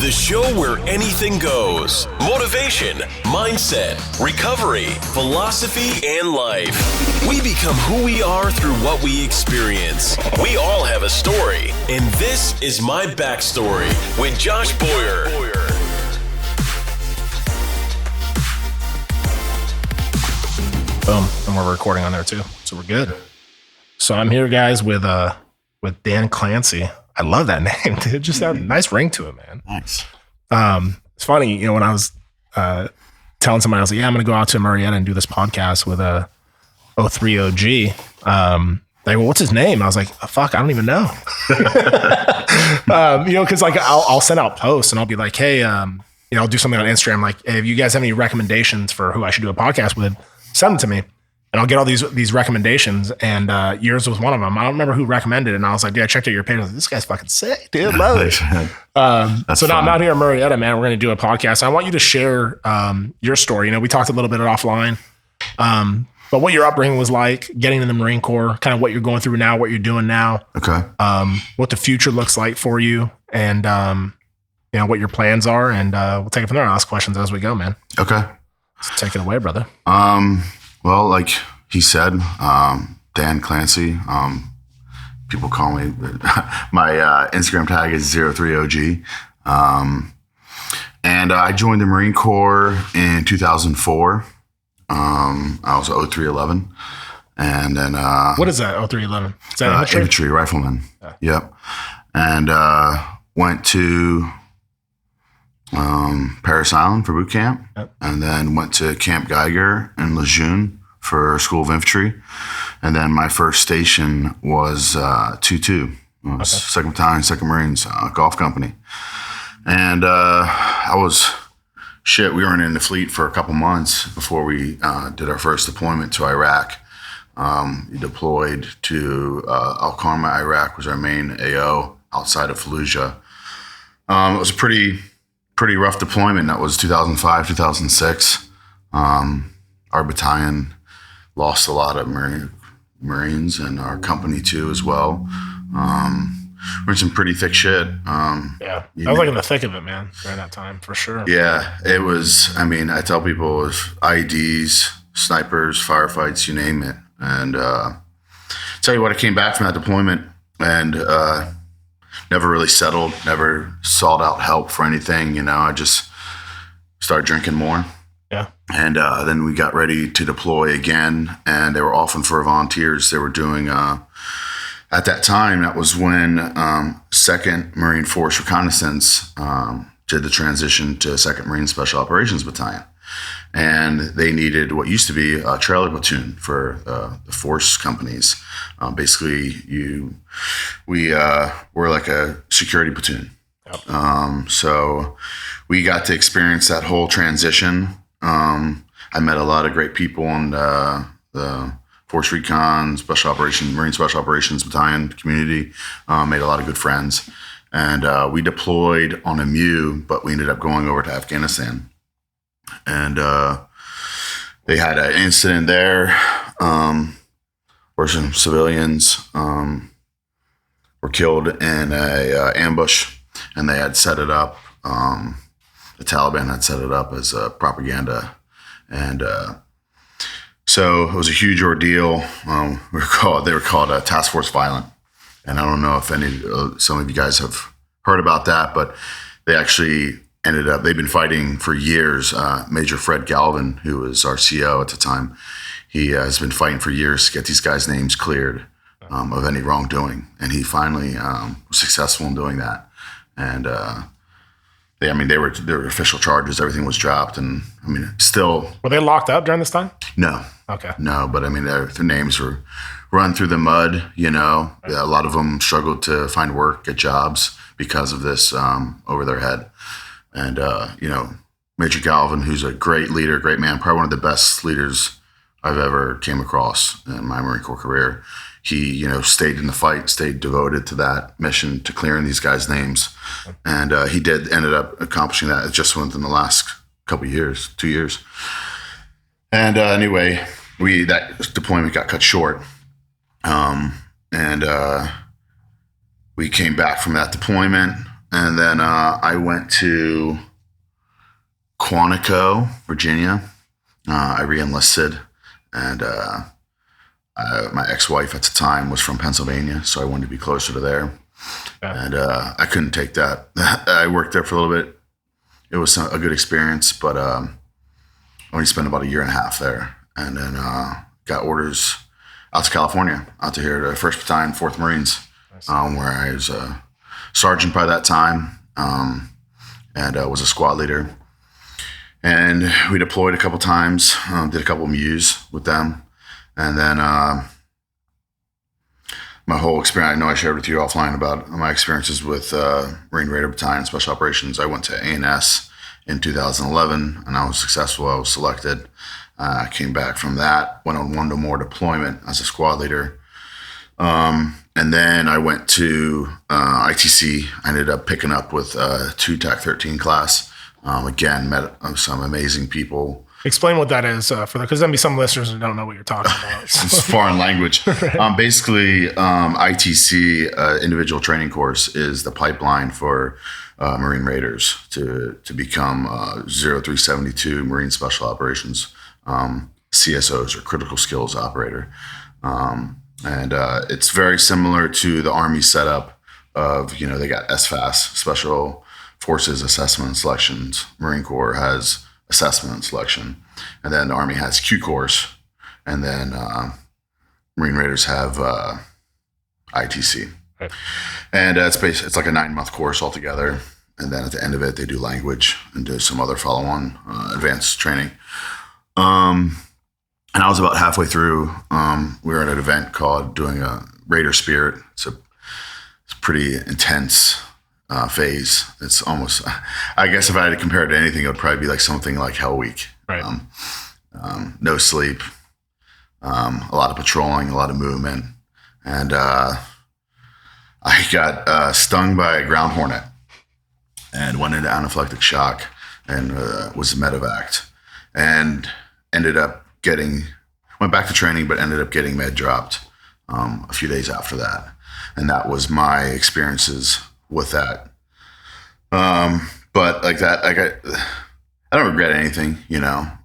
The show where anything goes. Motivation, mindset, recovery, philosophy, and life. We become who we are through what we experience. We all have a story, and this is My Backstory with Josh Boyer. Boom, and we're recording on there too, so we're good. So I'm here, guys, with Dan Clancy. I love that name, dude. Just had a nice ring to it, man. Nice. It's funny, you know, when I was telling somebody, I was like, yeah, I'm going to go out to Marietta and do this podcast with a 03 OG. They go, what's his name? I was like, oh, fuck, I don't even know. You know, because like I'll send out posts and I'll be like, hey, you know, I'll do something on Instagram like, hey, if you guys have any recommendations for who I should do a podcast with, send them to me. And I'll get all these recommendations, and yours was one of them. I don't remember who recommended it, and I was like, dude, I checked out your page. I was like, this guy's fucking sick, dude. Love it. So now I'm out here in Marietta, man. We're going to do a podcast. I want you to share your story. You know, we talked a little bit offline, but what your upbringing was like, getting in the Marine Corps, kind of what you're going through now, what you're doing now. Okay. What the future looks like for you, and you know, what your plans are, and we'll take it from there. I'll ask questions as we go, man. Okay. So take it away, brother. Well, like he said, Dan Clancy, people call me, my Instagram tag is 03OG. And I joined the Marine Corps in 2004. I was 0311. And then, what is that? 0311? Is that infantry rifleman. Yeah. Yep. And, went to, Paris Island for boot camp, and then went to Camp Geiger in Lejeune for School of Infantry. And then my first station was 2-2, 2nd Battalion, 2nd Marines, Golf Company. And we weren't in the fleet for a couple months before we did our first deployment to Iraq. We deployed to Al-Qarma, Iraq, was our main AO outside of Fallujah. It was a pretty rough deployment. That was 2005, 2006. Our battalion lost a lot of Marines, and our company too as well. We're in some pretty thick shit. Yeah, I was like in the thick of it, man, during that time, for sure. Yeah, it was, I mean, I tell people it was IEDs, snipers, firefights, you name it. And tell you what, I came back from that deployment and never really settled, never sought out help for anything. You know, I just started drinking more. Yeah. And then we got ready to deploy again, and they were offering for volunteers. They were doing, at that time, that was when 2nd Marine Force Reconnaissance did the transition to 2nd Marine Special Operations Battalion. And they needed what used to be a trailer platoon for the force companies. Basically, we were like a security platoon. Yep. So we got to experience that whole transition. I met a lot of great people in the Force Recon, Marine Special Operations Battalion community. Made a lot of good friends. And we deployed on a MEU, but we ended up going over to Afghanistan. And they had an incident there where some civilians were killed in a ambush, and they had set it up. The Taliban had set it up as a propaganda, and so it was a huge ordeal. They were called Task Force Violent, and I don't know if some of you guys have heard about that, but they actually they've been fighting for years. Major Fred Galvin, who was our CO at the time, he has been fighting for years to get these guys' names cleared of any wrongdoing. And he finally was successful in doing that. And they were official charges. Everything was dropped. And I mean, still. Were they locked up during this time? No. Okay. No, but I mean, their names were run through the mud, you know. Okay. A lot of them struggled to find work, get jobs because of this over their head. And, you know, Major Galvin, who's a great leader, great man, probably one of the best leaders I've ever came across in my Marine Corps career. He, you know, stayed in the fight, stayed devoted to that mission, to clearing these guys' names. And he ended up accomplishing that just within the last couple of years, 2 years. And anyway, that deployment got cut short. And we came back from that deployment. And then I went to Quantico, Virginia. I re-enlisted, and my ex-wife at the time was from Pennsylvania, so I wanted to be closer to there. Yeah. And I couldn't take that. I worked there for a little bit. It was a good experience, but I only spent about a year and a half there, and then got orders out to California, out to here to 1st Battalion, 4th Marines, where I was a sergeant by that time, and was a squad leader. And we deployed a couple times, did a couple of MUs with them. And then my whole experience, I know I shared with you offline about my experiences with Marine Raider Battalion Special Operations. I went to A&S in 2011, and I was successful. I was selected. I came back from that, went on one to more deployment as a squad leader. And then I went to ITC. I ended up picking up with 2 TAC 13 class. Again, met some amazing people. Explain what that is because there'll be some listeners who don't know what you're talking about. It's foreign language. Right. Basically, ITC, individual training course, is the pipeline for Marine Raiders to become 0372 Marine Special Operations CSOs, or Critical Skills Operator. And it's very similar to the Army setup of, they got SFAS, Special Forces Assessment and Selections. Marine Corps has assessment and selection. And then the Army has Q course. And then Marine Raiders have ITC. Right. And it's like a 9-month course altogether. And then at the end of it, they do language and do some other follow-on advanced training. And I was about halfway through. We were at an event called doing a Raider Spirit. It's pretty intense phase. It's almost, I guess if I had to compare it to anything, it would probably be like something like Hell Week. Right. No sleep, a lot of patrolling, a lot of movement. And I got stung by a ground hornet and went into anaphylactic shock and was medevaced, and went back to training, but ended up getting med dropped a few days after that. And that was my experiences with that. But like that, I don't regret anything, Yeah.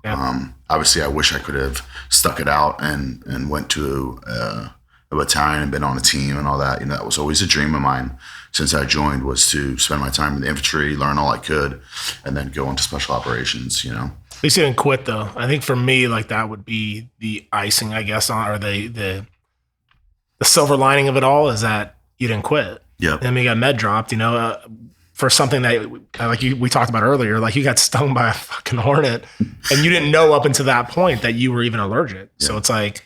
Obviously I wish I could have stuck it out and went to a battalion and been on a team and all that. That was always a dream of mine since I joined, was to spend my time in the infantry, learn all I could, and then go into special operations, At least you didn't quit, though. I think for me, like, that would be the icing, I guess, or the silver lining of it all, is that you didn't quit. Yeah. And then you got med dropped, for something that, we talked about earlier, like you got stung by a fucking hornet and you didn't know up until that point that you were even allergic. Yeah. So it's like,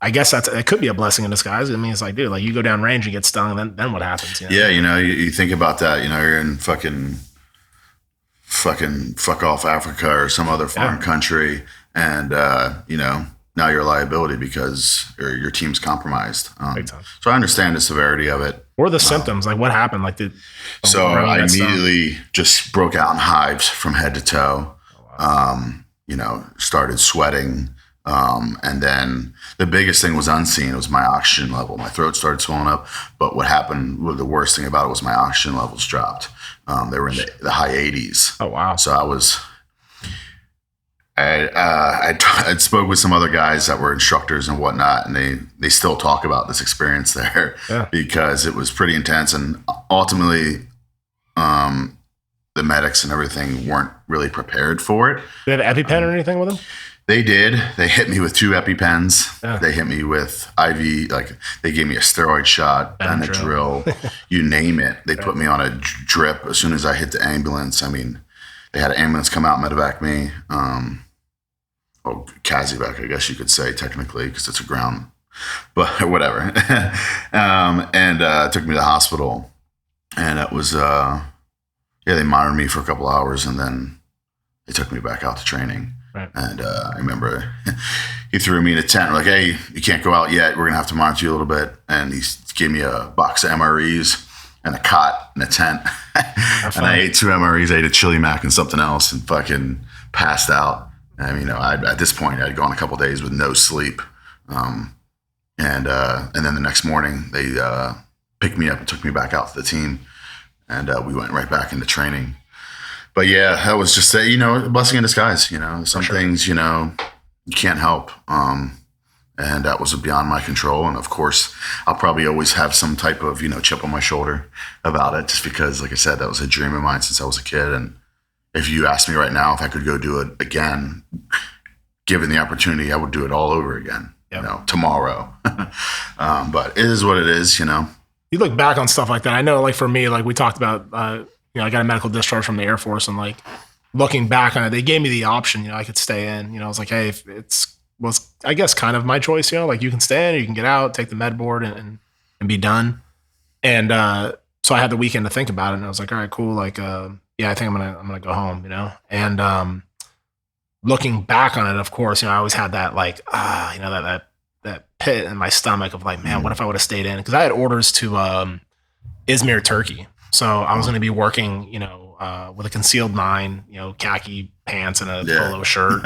I guess it could be a blessing in disguise. It's like, dude, like you go down range and get stung, and then what happens? Yeah, you think about that. You're in fucking fuck off Africa or some other foreign country, and now you're a liability because your team's compromised. So I understand the severity of it. Or the symptoms, like what happened? So I immediately just broke out in hives from head to toe. Oh, wow. Started sweating. And then the biggest thing was unseen. It was my oxygen level. My throat started swelling up. But what happened, the worst thing about it was my oxygen levels dropped. They were in the high 80s. Oh, wow. So I spoke with some other guys that were instructors and whatnot, and they still talk about this experience there because it was pretty intense. And ultimately, the medics and everything weren't really prepared for it. Did they have EpiPen or anything with them? They did. They hit me with 2 EpiPens. Yeah. They hit me with IV, like they gave me a steroid shot and a drill, you name it. They put me on a drip as soon as I hit the ambulance. They had an ambulance come out and medevac me. Casevac, I guess you could say technically, because it's a ground, but whatever. And took me to the hospital, and it was, they monitored me for a couple hours, and then they took me back out to training. Right. And I remember he threw me in a tent. We're like, hey, you can't go out yet. We're going to have to monitor you a little bit. And he gave me a box of MREs and a cot and a tent. And I ate 2 MREs. I ate a chili mac and something else and fucking passed out. At this point, I'd gone a couple days with no sleep. And then the next morning, they picked me up and took me back out to the team. and we went right back into training. But yeah, that was just a blessing in disguise. Some things you can't help. And that was beyond my control. And of course, I'll probably always have some type of, chip on my shoulder about it, just because, like I said, that was a dream of mine since I was a kid. And if you ask me right now if I could go do it again, given the opportunity, I would do it all over again, tomorrow. But it is what it is, You look back on stuff like that. I know, like for me, like we talked about, I got a medical discharge from the Air Force, and like looking back on it, they gave me the option, I could stay in. I was like, hey, if was I guess kind of my choice, like you can stay in or you can get out, take the med board and be done. And so I had the weekend to think about it, and I was like, all right, cool. Like, I think I'm gonna go home, And looking back on it, of course, I always had that like, that pit in my stomach of like, man, what if I would have stayed in? Because I had orders to Izmir, Turkey, so I was going to be working, with a concealed 9, khaki pants and a polo shirt.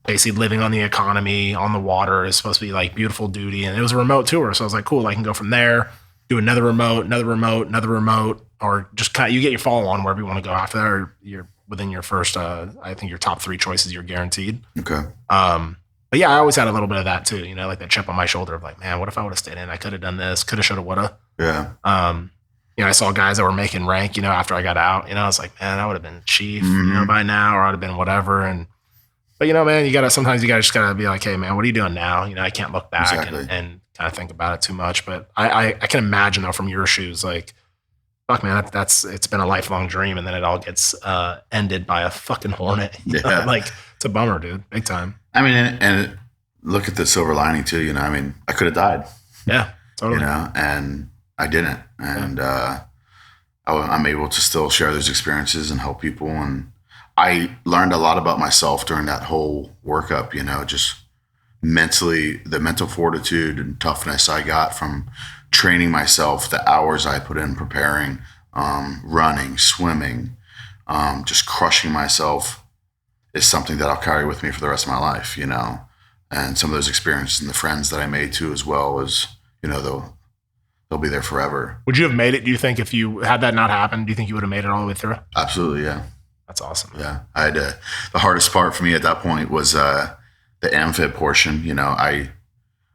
Basically living on the economy, on the water. Is supposed to be like beautiful duty. And it was a remote tour. So I was like, cool, I can go from there, do another remote, or just you get your follow on wherever you want to go after that, or you're within your first, I think your top 3 choices, you're guaranteed. Okay. But yeah, I always had a little bit of that too, like that chip on my shoulder of like, man, what if I would have stayed in? I could have done this, coulda, shoulda, woulda. Yeah. I saw guys that were making rank, after I got out, I was like, man, I would have been chief, by now, or I'd have been whatever. But man, sometimes you just gotta be like, hey man, what are you doing now? I can't look back and kind of think about it too much. But I can imagine though, from your shoes, like, fuck man, it's been a lifelong dream, and then it all gets ended by a fucking hornet. Like it's a bummer, dude, big time. I mean, and look at the silver lining too. I could have died. Yeah, totally. And I didn't, and I'm able to still share those experiences and help people. And I learned a lot about myself during that whole workup, just mentally, the mental fortitude and toughness I got from training myself, the hours I put in preparing, running, swimming, just crushing myself is something that I'll carry with me for the rest of my life, and some of those experiences and the friends that I made too, as well as, they'll be there forever. Would you have made it? Do you think if you had that not happened, do you think you would have made it all the way through? Absolutely. Yeah. That's awesome. Yeah. I had the hardest part for me at that point was the amphib portion. I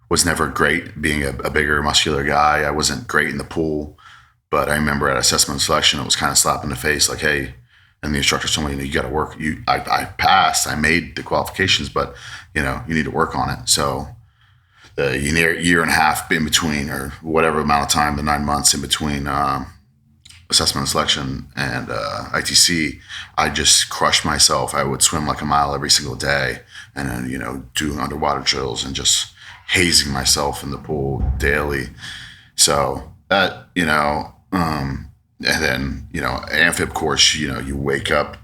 was never great being a bigger, muscular guy. I wasn't great in the pool, but I remember at assessment and selection, it was kind of slap in the face, like, hey, and the instructor told me, you got to work. I passed, I made the qualifications, but you need to work on it. So the year and a half in between, or whatever amount of time, the 9 months in between assessment and selection and ITC, I just crushed myself. I would swim like a mile every single day, and then do underwater drills and just hazing myself in the pool daily. So that and then amphib course, you wake up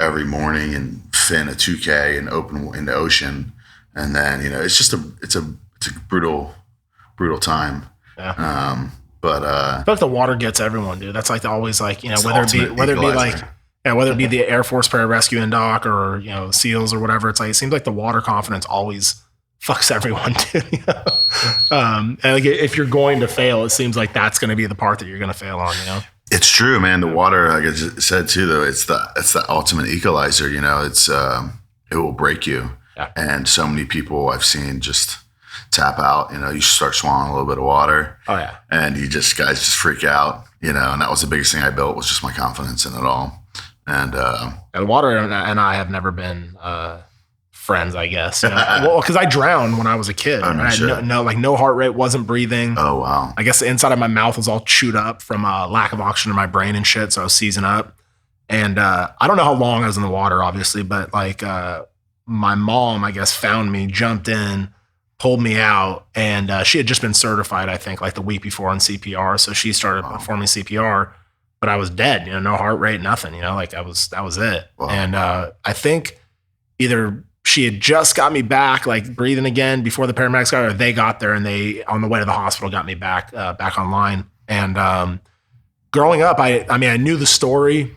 every morning and fin a 2K and open in the ocean, and then it's a brutal time. Yeah. But I feel like the water gets everyone, dude. That's like always like, whether it be the Air Force pararescue and dock, or, SEALs or whatever. It's like, it seems like the water confidence always fucks everyone, dude. And like, if you're going to fail, it seems like that's going to be the part that you're going to fail on, It's true, man. The water, like I just said too, though, it's the ultimate equalizer. It will break you. Yeah. And so many people I've seen just tap out. You start swallowing a little bit of water. Oh yeah. And guys just freak out. And that was the biggest thing I built, was just my confidence in it all. And the water and I have never been friends, I guess. Well, because I drowned when I was a kid. Oh, no, I had no heart rate, wasn't breathing. Oh wow. I guess the inside of my mouth was all chewed up from lack of oxygen in my brain and shit. So I was seizing up. And I don't know how long I was in the water, obviously, but like my mom, I guess, found me, jumped in, pulled me out, and she had just been certified, I think, like the week before on CPR. So she started performing CPR, but I was dead, no heart rate, nothing, like that was it. Wow. And I think either she had just got me back, like breathing again before the paramedics got, or they got there and they, on the way to the hospital, got me back online. And growing up, I knew the story.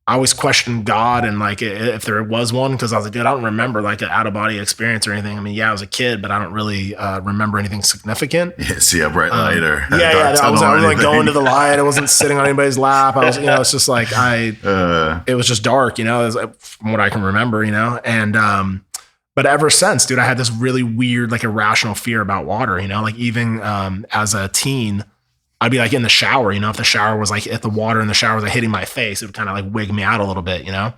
I always questioned God and like if there was one, because I was like, dude, I don't remember like an out of body experience or anything. I mean, yeah, I was a kid, but I don't really remember anything significant. Yeah, see a bright light or I was like going to the light. I wasn't sitting on anybody's lap. I was, it's just like it was just dark, from what I can remember, and but ever since, dude, I had this really weird, like irrational fear about water, like even as a teen. I'd be like in the shower, if the shower was like, if the water in the shower was like hitting my face, it would kind of like wig me out a little bit, I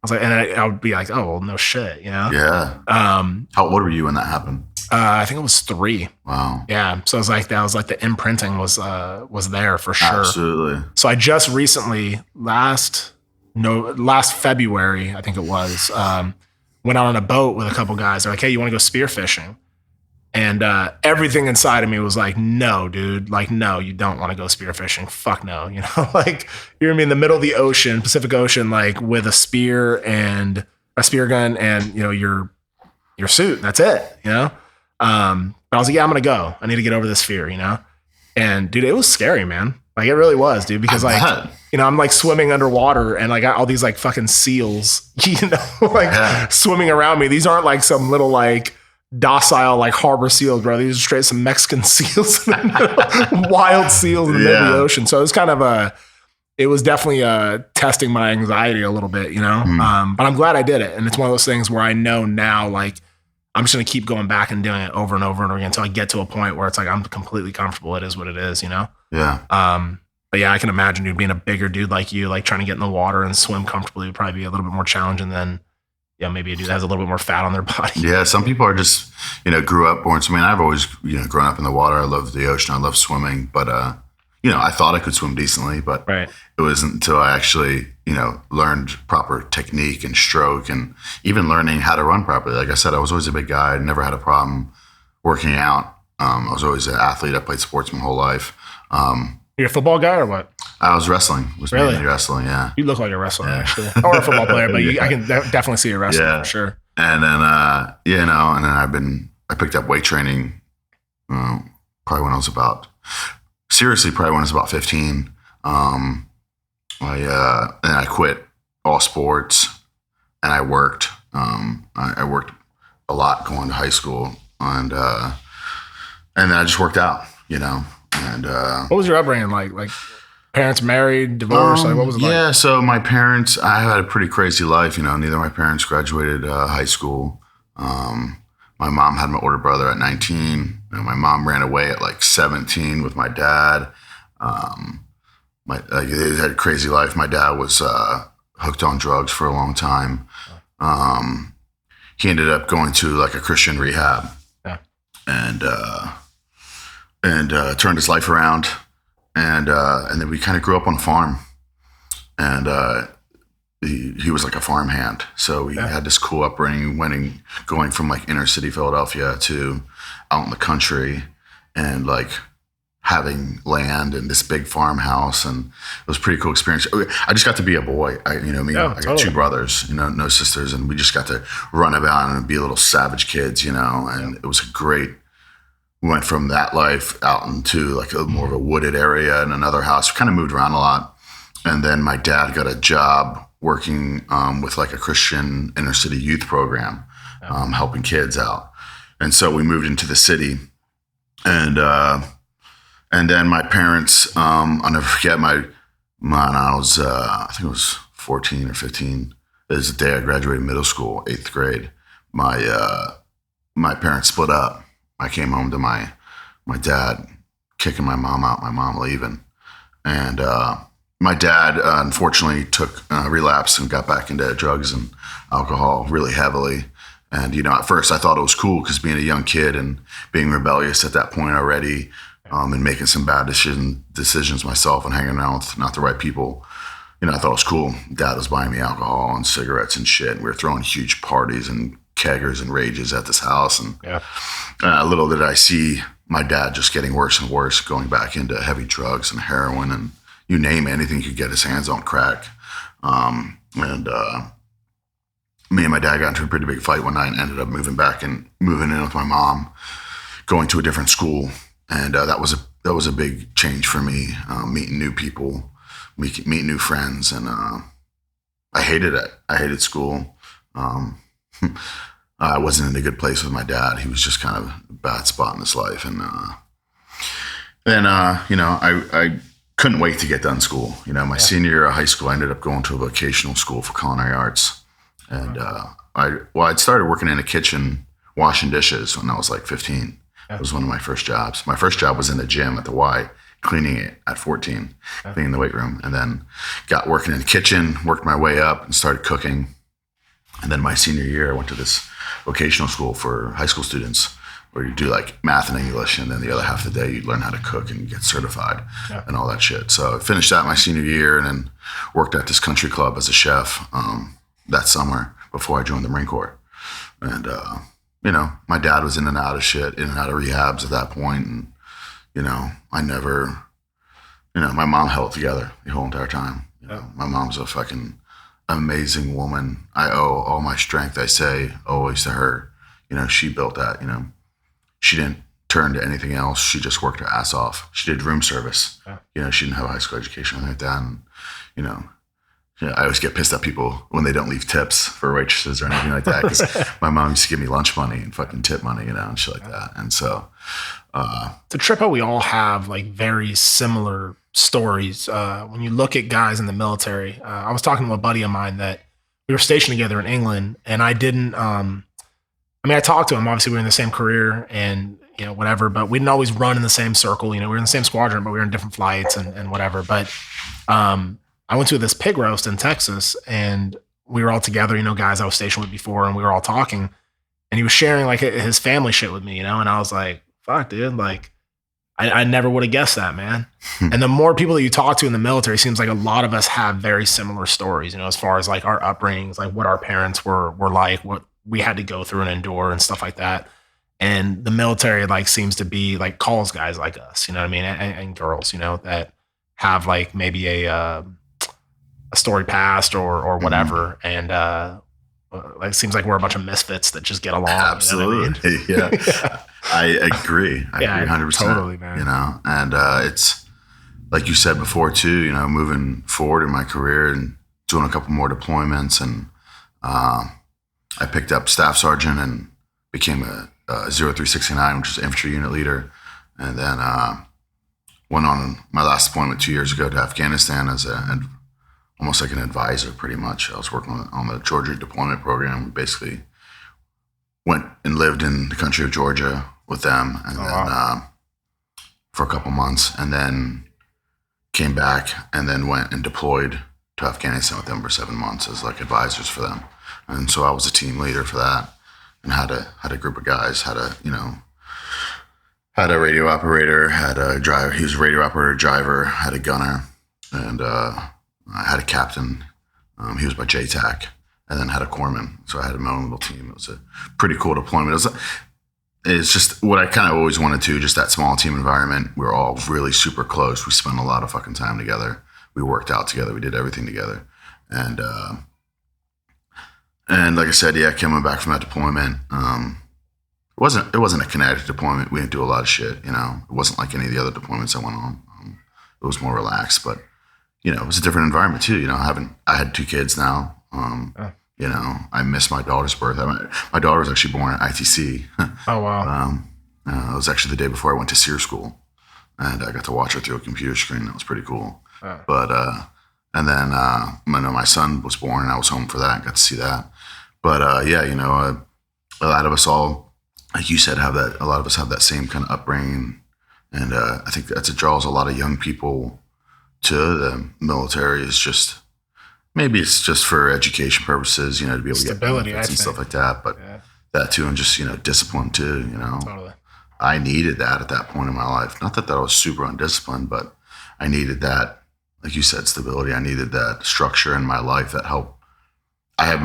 was like, and I would be like, oh, well, no shit, Yeah. How old were you when that happened? I think it was 3. Wow. Yeah. So it was like, that was like the imprinting was there for sure. Absolutely. So I just recently, last February, I think it was, went out on a boat with a couple guys. They're like, hey, you want to go spearfishing? And everything inside of me was like, no, dude, like, no, you don't want to go spearfishing. Fuck no. Like you're gonna be in the middle of the ocean, Pacific Ocean, like with a spear and a spear gun and, your suit. That's it, But I was like, yeah, I'm going to go. I need to get over this fear, And dude, it was scary, man. Like it really was, dude, because like, I'm like swimming underwater and like all these like fucking seals, swimming around me. These aren't like some little like docile like harbor seals, bro. These are straight some Mexican seals, wild seals in the middle of the ocean. So it was kind of it was definitely testing my anxiety a little bit, but I'm glad I did it. And it's one of those things where I know now, like I'm just going to keep going back and doing it over and over and over again until I get to a point where it's like, I'm completely comfortable. It is what it is, Yeah. But yeah, I can imagine you being a bigger dude like you, like trying to get in the water and swim comfortably would probably be a little bit more challenging than maybe a dude that has a little bit more fat on their body. Yeah, some people are just, grew up born swimming. I've always, grown up in the water. I love the ocean. I love swimming. But, I thought I could swim decently, but it wasn't until I actually, learned proper technique and stroke and even learning how to run properly. Like I said, I was always a big guy. I never had a problem working out. I was always an athlete. I played sports my whole life. You're a football guy or what? I was wrestling. Really? Mainly wrestling, yeah. You look like a wrestler, actually. Or a football player, but I can definitely see you wrestling for sure. And then, and then I picked up weight training probably when I was about 15. I quit all sports and I worked. I worked a lot going to high school and then I just worked out, And what was your upbringing like? Like parents married, divorced? Like what was it like? Yeah, so my parents, I had a pretty crazy life. Neither of my parents graduated high schow. My mom had my older brother at 19. My mom ran away at like 17 with my dad. They had a crazy life. My dad was hooked on drugs for a long time. He ended up going to like a Christian rehab. Yeah. And turned his life around, and then we kind of grew up on a farm, and he was like a farm hand, so we had this cool upbringing, going from like inner city Philadelphia to out in the country, and like having land and this big farmhouse, and it was a pretty cool experience. I just got to be a boy. I got 2 brothers, no sisters, and we just got to run about and be little savage kids, and it was a great. We went from that life out into like more of a wooded area in another house. We kind of moved around a lot. And then my dad got a job working with like a Christian inner city youth program, helping kids out. And so we moved into the city. And then my parents, I'll never forget I was, I think it was 14 or 15. It was the day I graduated middle school, 8th grade. My parents split up. I came home to my dad kicking my mom out, my mom leaving. And my dad, unfortunately, relapsed and got back into drugs and alcohol really heavily. And, at first I thought it was cool because being a young kid and being rebellious at that point already and making some bad decisions myself and hanging around with not the right people, I thought it was cool. Dad was buying me alcohol and cigarettes and shit. And we were throwing huge parties and keggers and rages at this house. And little did I see my dad just getting worse and worse, going back into heavy drugs and heroin and you name it, anything he could get his hands on, crack. Me and my dad got into a pretty big fight one night and ended up moving in with my mom, going to a different school. And that was a big change for me, meeting new people, meeting new friends. And I hated it. I hated school. I wasn't in a good place with my dad. He was just kind of a bad spot in his life. And then, I couldn't wait to get done school. My senior year of high school, I ended up going to a vocational school for culinary arts. And I'd started working in a kitchen washing dishes when I was like 15. It was one of my first jobs. My first job was in the gym at the Y, cleaning it at 14, cleaning the weight room. And then got working in the kitchen, worked my way up and started cooking. And then my senior year, I went to this vocational school for high school students where you do like math and English. And then the other half of the day, you learn how to cook and get certified and all that shit. So I finished that my senior year and then worked at this country club as a chef that summer before I joined the Marine Corps. And, my dad was in and out of shit, in and out of rehabs at that point. And, I never, my mom held it together the whole entire time. My mom's a fucking amazing woman. I owe all my strength, I say, always to her. She built that, She didn't turn to anything else. She just worked her ass off. She did room service. She didn't have a high school education or anything like that. And, I always get pissed at people when they don't leave tips for waitresses or anything like that. Because my mom used to give me lunch money and fucking tip money, and shit like that. And so, it's a trip how we all have like very similar stories. When you look at guys in the military, I was talking to a buddy of mine that we were stationed together in England, and I didn't. I talked to him. Obviously, we were in the same career and whatever, but we didn't always run in the same circle. We were in the same squadron, but we were in different flights and whatever. But I went to this pig roast in Texas, and we were all together. Guys I was stationed with before, and we were all talking. And he was sharing like his family shit with me, and I was like, "Fuck, dude! Like, I never would have guessed that, man." And the more people that you talk to in the military, it seems like a lot of us have very similar stories. As far as like our upbringings, like what our parents were like, what we had to go through and endure, and stuff like that. And the military like seems to be like calls guys like us, and girls, that have like maybe a story past or whatever. And it seems like we're a bunch of misfits that just get along. Absolutely. Yeah. I agree. I agree 100%. Totally, man. And it's like you said before too, moving forward in my career and doing a couple more deployments. And I picked up staff sergeant and became a 0369, which is infantry unit leader. And then went on my last deployment 2 years ago to Afghanistan as almost like an advisor, pretty much. I was working on the Georgia deployment program. We basically went and lived in the country of Georgia with them, and for a couple months, and then came back, and then went and deployed to Afghanistan with them for 7 months as like advisors for them. And so I was a team leader for that, and had a group of guys, had a radio operator, had a driver. He was a radio operator, driver, had a gunner, and I had a captain. He was my JTAC, and then had a corpsman. So I had my own little team. It was a pretty cool deployment. It's just what I kind of always wanted to, just that small team environment. We were all really super close. We spent a lot of fucking time together. We worked out together. We did everything together. And like I said, coming back from that deployment, it wasn't a kinetic deployment. We didn't do a lot of shit, It wasn't like any of the other deployments I went on. It was more relaxed, but it was a different environment too. I had 2 kids now. I missed my daughter's birth. My daughter was actually born at ITC. Oh, wow. It was actually the day before I went to SEER school, and I got to watch her through a computer screen. That was pretty cool. But, and then, my son was born, and I was home for that. Got to see that. But, a lot of us all, like you said, a lot of us have that same kind of upbringing. And, I think it draws a lot of young people to the military. Is just, maybe it's just for education purposes, to be able to get benefits and stuff like that. But that too, and just, discipline too, Totally. I needed that at that point in my life. Not that I was super undisciplined, but I needed that, like you said, stability. I needed that structure in my life that helped. I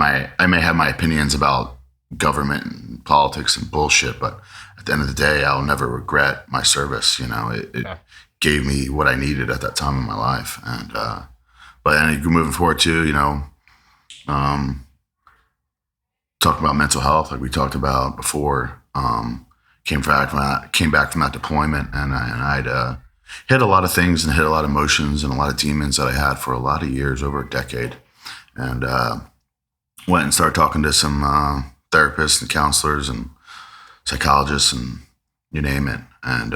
may have my opinions about government and politics and bullshit, but at the end of the day, I'll never regret my service. It gave me what I needed at that time in my life. And, but moving forward too, talk about mental health, like we talked about before, came back from that deployment, and I'd hit a lot of things and hit a lot of emotions and a lot of demons that I had for a lot of years, over a decade. and went and started talking to some therapists and counselors and psychologists and you name it. And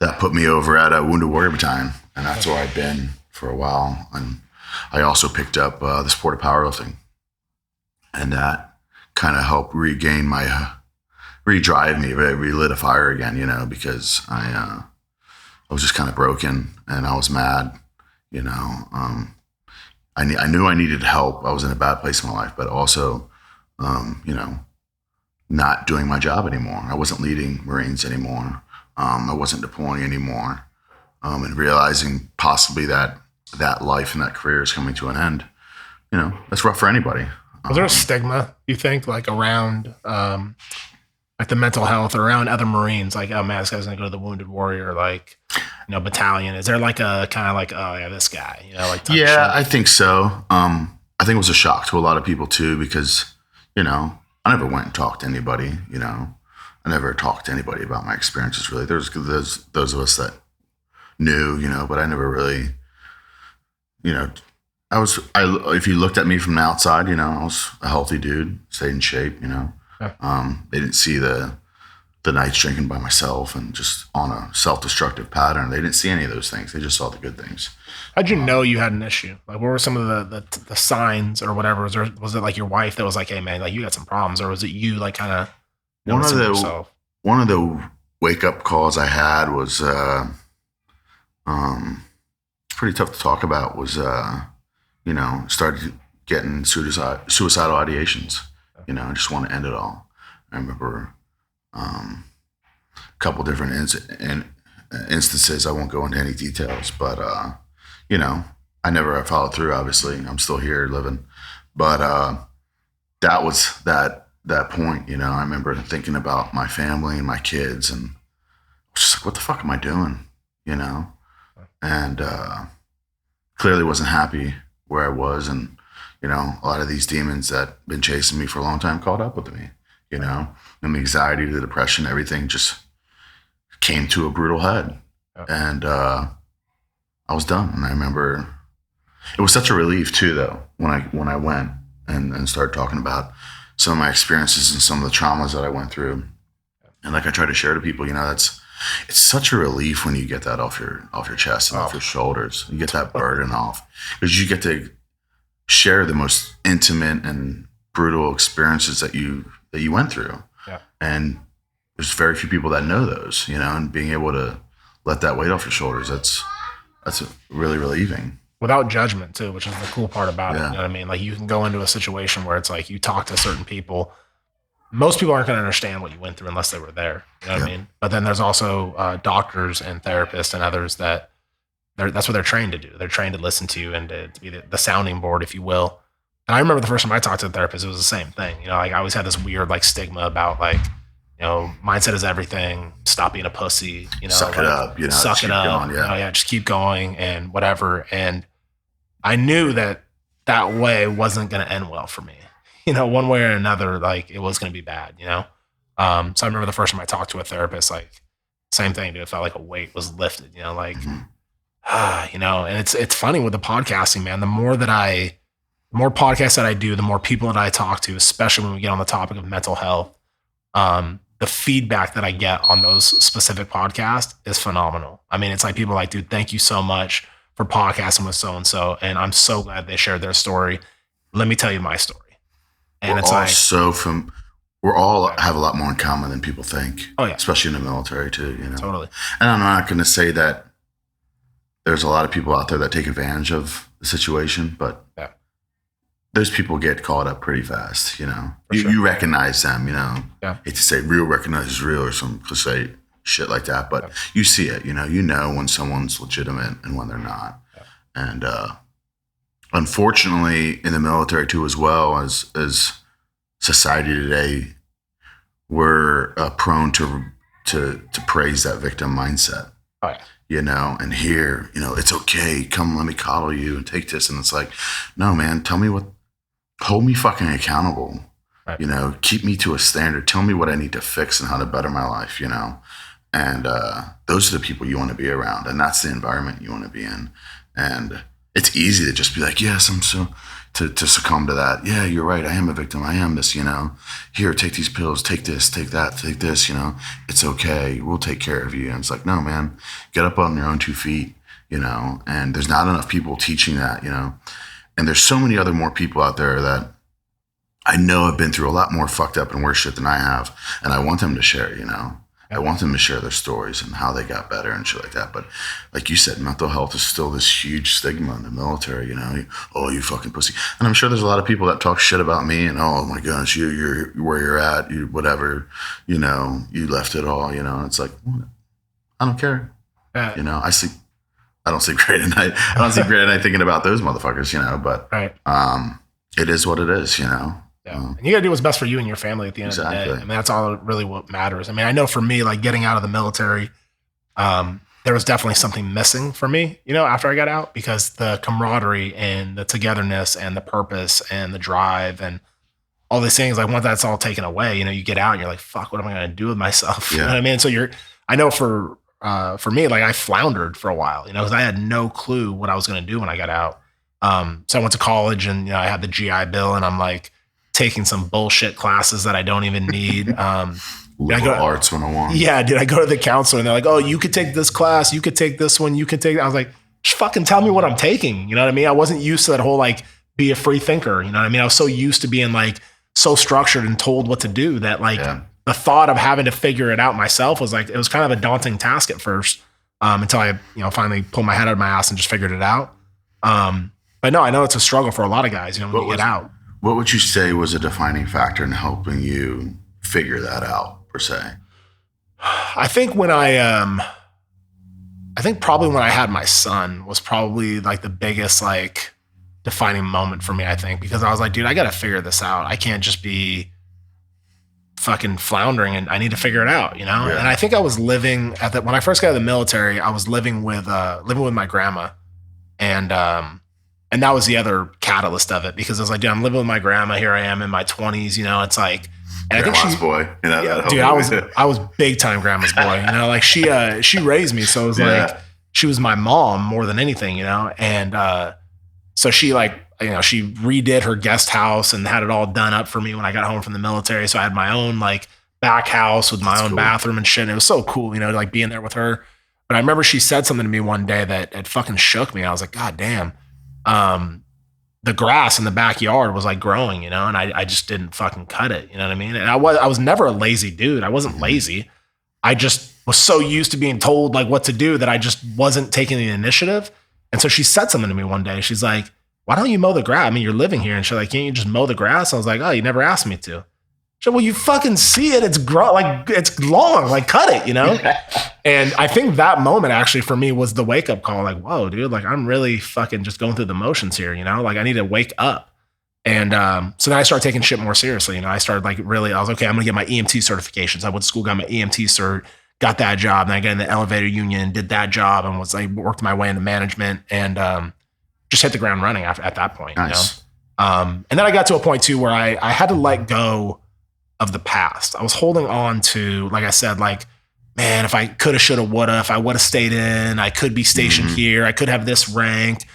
that put me over at a Wounded Warrior Battalion, and that's where I've been for a while. And I also picked up the sport of powerlifting, and that kind of helped regain my, redrive me, relit a fire again, you know, because I was just kind of broken and I was mad, you know. I knew I needed help. I was in a bad place in my life, but also, you know, not doing my job anymore. I wasn't leading Marines anymore. I wasn't deploying anymore. And realizing possibly that life and that career is coming to an end, you know, that's rough for anybody. Was there a stigma, you think, like around like the mental health or around other Marines? Like, oh man, this guy's gonna go to the Wounded Warrior, like, you know, battalion. Is there like a kind of like, oh yeah, this guy, you know, like yeah, I think so. I think it was a shock to a lot of people too, because, you know, I never went and talked to anybody, you know. I never talked to anybody about my experiences really. There's those of us that knew, you know, but I never really, you know, if you looked at me from the outside, you know, I was a healthy dude, stayed in shape, you know. Yeah. They didn't see the nights drinking by myself and just on a self-destructive pattern. They didn't see any of those things. They just saw the good things. How'd you know you had an issue? Like, what were some of the signs or whatever? Was it like your wife that was like, hey man, like you got some problems, or was it you like kind of noticing yourself? One of the wake up calls I had was pretty tough to talk about. Was you know, started getting suicidal ideations. You know, I just want to end it all. I remember a couple different instances. I won't go into any details, but you know, I never followed through. Obviously, I'm still here living, but that was that point. You know, I remember thinking about my family and my kids, and just like, what the fuck am I doing? You know, and clearly wasn't happy where I was, and you know, a lot of these demons that been chasing me for a long time caught up with me. You know, and the anxiety, the depression, everything just came to a brutal head, and I was done. And I remember it was such a relief too, though, when I went and started talking about some of my experiences and some of the traumas that I went through. And like I try to share to people, you know, it's such a relief when you get that off your chest and off your shoulders. You get that burden off, because you get to share the most intimate and brutal experiences that you went through. Yeah. And there's very few people that know those, you know, and being able to let that weight off your shoulders, that's really relieving. Without judgment too, which is the cool part about it. You know what I mean? Like, you can go into a situation where it's like you talk to certain people. Most people aren't going to understand what you went through unless they were there. You know what I mean? But then there's also doctors and therapists and others that's what they're trained to do. They're trained to listen to you and to be the sounding board, if you will. And I remember the first time I talked to a therapist, it was the same thing. You know, like I always had this weird like stigma about like, you know, mindset is everything. Stop being a pussy. You know, suck it up. You know, suck it up. Going, yeah. Just keep going and whatever. And I knew that way wasn't going to end well for me. You know, one way or another, like it was going to be bad. You know, so I remember the first time I talked to a therapist, like same thing, dude. It felt like a weight was lifted. You know, like you know, and it's funny with the podcasting, man. The more podcasts that I do, the more people that I talk to, especially when we get on the topic of mental health, the feedback that I get on those specific podcasts is phenomenal. I mean, it's like people are like, dude, thank you so much for podcasting with so-and-so. And I'm so glad they shared their story. Let me tell you my story. And we're all have a lot more in common than people think. Oh yeah. Especially in the military too, you know? Totally. And I'm not going to say that there's a lot of people out there that take advantage of the situation, but those people get caught up pretty fast, you know. You recognize them, you know. Yeah. Hate to say real recognizes real or some cliche shit like that, but you see it, you know when someone's legitimate and when they're not. Yeah. And unfortunately, in the military too, as well as society today, we're prone to praise that victim mindset. Oh yeah. You know, and here, you know, it's okay. Come, let me coddle you and take this. And it's like, no, man, hold me fucking accountable. Right. You know, keep me to a standard. Tell me what I need to fix and how to better my life, you know. And those are the people you want to be around. And that's the environment you want to be in. And it's easy to just be like, yes, I'm so, to succumb to that. Yeah, you're right. I am a victim. I am this, here, take these pills, take this, take that, take this, it's okay. We'll take care of you. And it's like, no, man, get up on your own 2 feet, and there's not enough people teaching that, and there's so many other more people out there that I know have been through a lot more fucked up and worse shit than I have. And I want them to share, I want them to share their stories and how they got better and shit like that. But like you said, mental health is still this huge stigma in the military, oh, you fucking pussy. And I'm sure there's a lot of people that talk shit about me and, oh my gosh, you're where you're at, you whatever, you left it all, and it's like, I don't care. I don't sleep great at night. I don't sleep great at night thinking about those motherfuckers, but right. It is what it is, Yeah. And you got to do what's best for you and your family at the end of the day. I mean, that's all really what matters. I mean, I know for me, like getting out of the military, there was definitely something missing for me, after I got out, because the camaraderie and the togetherness and the purpose and the drive and all these things, like once that's all taken away, you get out and you're like, fuck, what am I going to do with myself? Yeah. You know what I mean? So I know for me, like I floundered for a while, because I had no clue what I was going to do when I got out. So I went to college and, I had the GI Bill and I'm like, taking some bullshit classes that I don't even need. Liberal arts 101. Yeah, dude, I go to the counselor and they're like, oh, you could take this class, you could take this one, you could take, I was like, just fucking tell me what I'm taking. You know what I mean? I wasn't used to that whole, like, be a free thinker. You know what I mean? I was so used to being like, so structured and told what to do that like the thought of having to figure it out myself was like, it was kind of a daunting task at first until I, finally pulled my head out of my ass and just figured it out. But no, I know it's a struggle for a lot of guys, when you get out. What would you say was a defining factor in helping you figure that out, per se? I think probably when I had my son was probably like the biggest like defining moment for me, I think, because I was like, dude, I got to figure this out. I can't just be fucking floundering and I need to figure it out, Yeah. And I think I was living when I first got out of the military, I was living with my grandma and that was the other catalyst of it because I was like, dude, I'm living with my grandma. Here I am in my 20s, it's like, and grandma's I think boy. Dude, I was big time grandma's boy, like she raised me. So it was like, she was my mom more than anything, and so she like, she redid her guest house and had it all done up for me when I got home from the military. So I had my own like back house with my own bathroom and shit. And it was so cool, like being there with her. But I remember she said something to me one day that it fucking shook me. I was like, God damn. The grass in the backyard was like growing, and I just didn't fucking cut it. You know what I mean? And I was never a lazy dude. I wasn't lazy. I just was so used to being told like what to do that I just wasn't taking the initiative. And so she said something to me one day. She's like, why don't you mow the grass? I mean, you're living here. And she's like, can't you just mow the grass? I was like, oh, you never asked me to. She said, well, you fucking see it. It's like, it's long, like cut it, And I think that moment actually for me was the wake up call. Like, whoa, dude, like I'm really fucking just going through the motions here, like I need to wake up. And so then I started taking shit more seriously. I started like really, I was okay, I'm gonna get my EMT certifications. I went to school, got my EMT cert, got that job. Then I got in the elevator union, did that job and worked my way into management and just hit the ground running at that point. Nice. And then I got to a point too where I had to let go of the past. I was holding on to, like I said, like, man, if I coulda, shoulda, woulda, if I would have stayed in, I could be stationed here. I could have this ranked.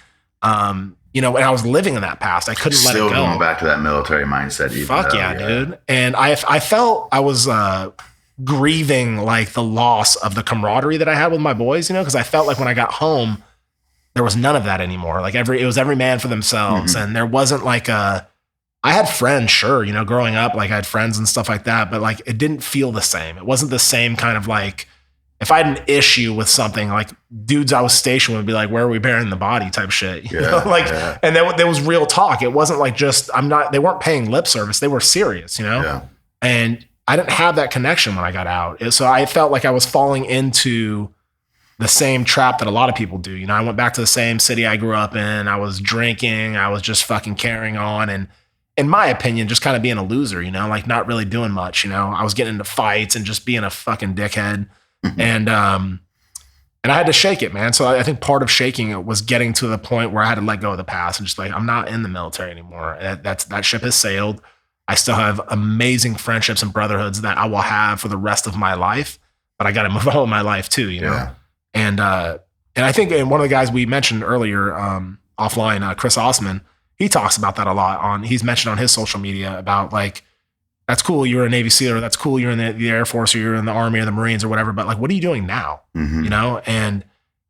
And I was living in that past. I couldn't let it go. Still going back to that military mindset. Fuck yeah, dude. And I felt I was grieving like the loss of the camaraderie that I had with my boys, because I felt like when I got home, there was none of that anymore. Like it was every man for themselves. And there wasn't like I had friends, sure, growing up, like I had friends and stuff like that, but like it didn't feel the same. It wasn't the same kind of like, if I had an issue with something, like dudes I was stationed would be like, where are we burying the body type shit? And then there was real talk. It wasn't like just, they weren't paying lip service. They were serious, Yeah. And I didn't have that connection when I got out. So I felt like I was falling into the same trap that a lot of people do. I went back to the same city I grew up in. I was drinking. I was just fucking carrying on. And in my opinion, just kind of being a loser, like not really doing much, I was getting into fights and just being a fucking dickhead. And I had to shake it, man. So I think part of shaking it was getting to the point where I had to let go of the past and just like, I'm not in the military anymore. That ship has sailed. I still have amazing friendships and brotherhoods that I will have for the rest of my life, but I got to move on with my life too, And I think, and one of the guys we mentioned earlier, offline, Chris Osman, he talks about that a lot he's mentioned on his social media about like, that's cool. You're a Navy SEAL, or that's cool. You're in the Air Force, or you're in the Army or the Marines or whatever. But like, what are you doing now? You know? And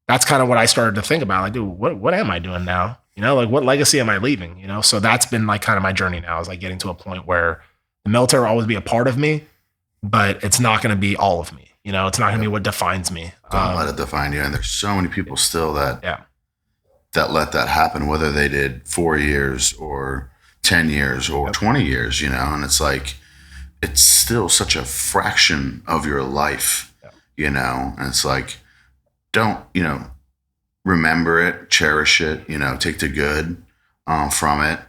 that's kind of what I started to think about. Like, dude, what am I doing now? You know, like what legacy am I leaving? You know? So that's been like kind of my journey now, is like getting to a point where the military will always be a part of me, but it's not going to be all of me. You know, it's not going to be what defines me. Don't let it define you. And there's so many people still that let that happen, whether they did 4 years or 10 years or 20 years, you know, and it's like, it's still such a fraction of your life, you know, and it's like, don't, you know, remember it, cherish it, you know, take the good from it,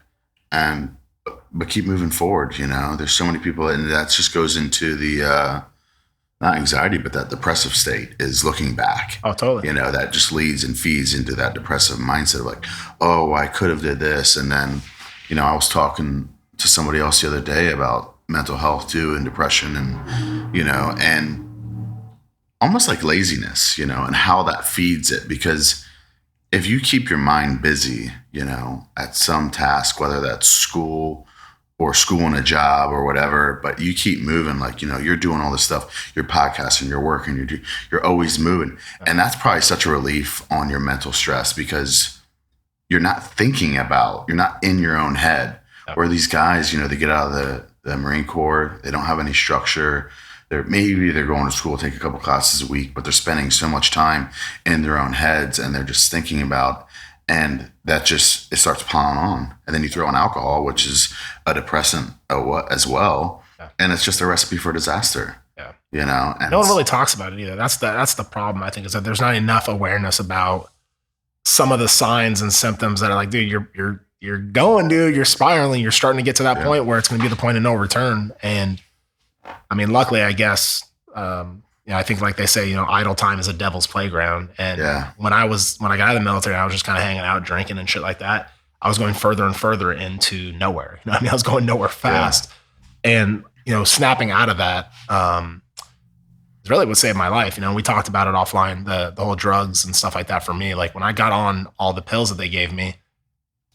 but keep moving forward. You know, there's so many people, and that just goes into the not anxiety, but that depressive state is looking back. Oh, totally. You know, that just leads and feeds into that depressive mindset of like, oh, I could have did this. And then, you know, I was talking to somebody else the other day about mental health too, and depression, and, you know, and almost like laziness, you know, and how that feeds it. Because if you keep your mind busy, you know, at some task, whether that's school and a job or whatever, but you keep moving, like, you know, you're doing all this stuff, you're podcasting, you're working, you're always moving. And that's probably such a relief on your mental stress, because you're not thinking about, you're not in your own head. Where these guys, you know, they get out of the Marine Corps, they don't have any structure. Maybe they're going to school, take a couple classes a week, but they're spending so much time in their own heads, and they're just thinking about, and that just, it starts piling on. And then you throw in alcohol, which is a depressant as well. And it's just a recipe for disaster. Yeah. You know, and no one really talks about it either. That's the problem, I think, is that there's not enough awareness about some of the signs and symptoms that are like, dude, you're going, dude, you're spiraling. You're starting to get to that point where it's going to be the point of no return. And I mean, luckily, I guess, I think, like they say, you know, idle time is a devil's playground. And when I got out of the military, I was just kind of hanging out, drinking and shit like that. I was going further and further into nowhere. You know what I mean? I was going nowhere fast. And, you know, snapping out of that is really what saved my life. You know, we talked about it offline, the whole drugs and stuff like that for me. Like when I got on all the pills that they gave me,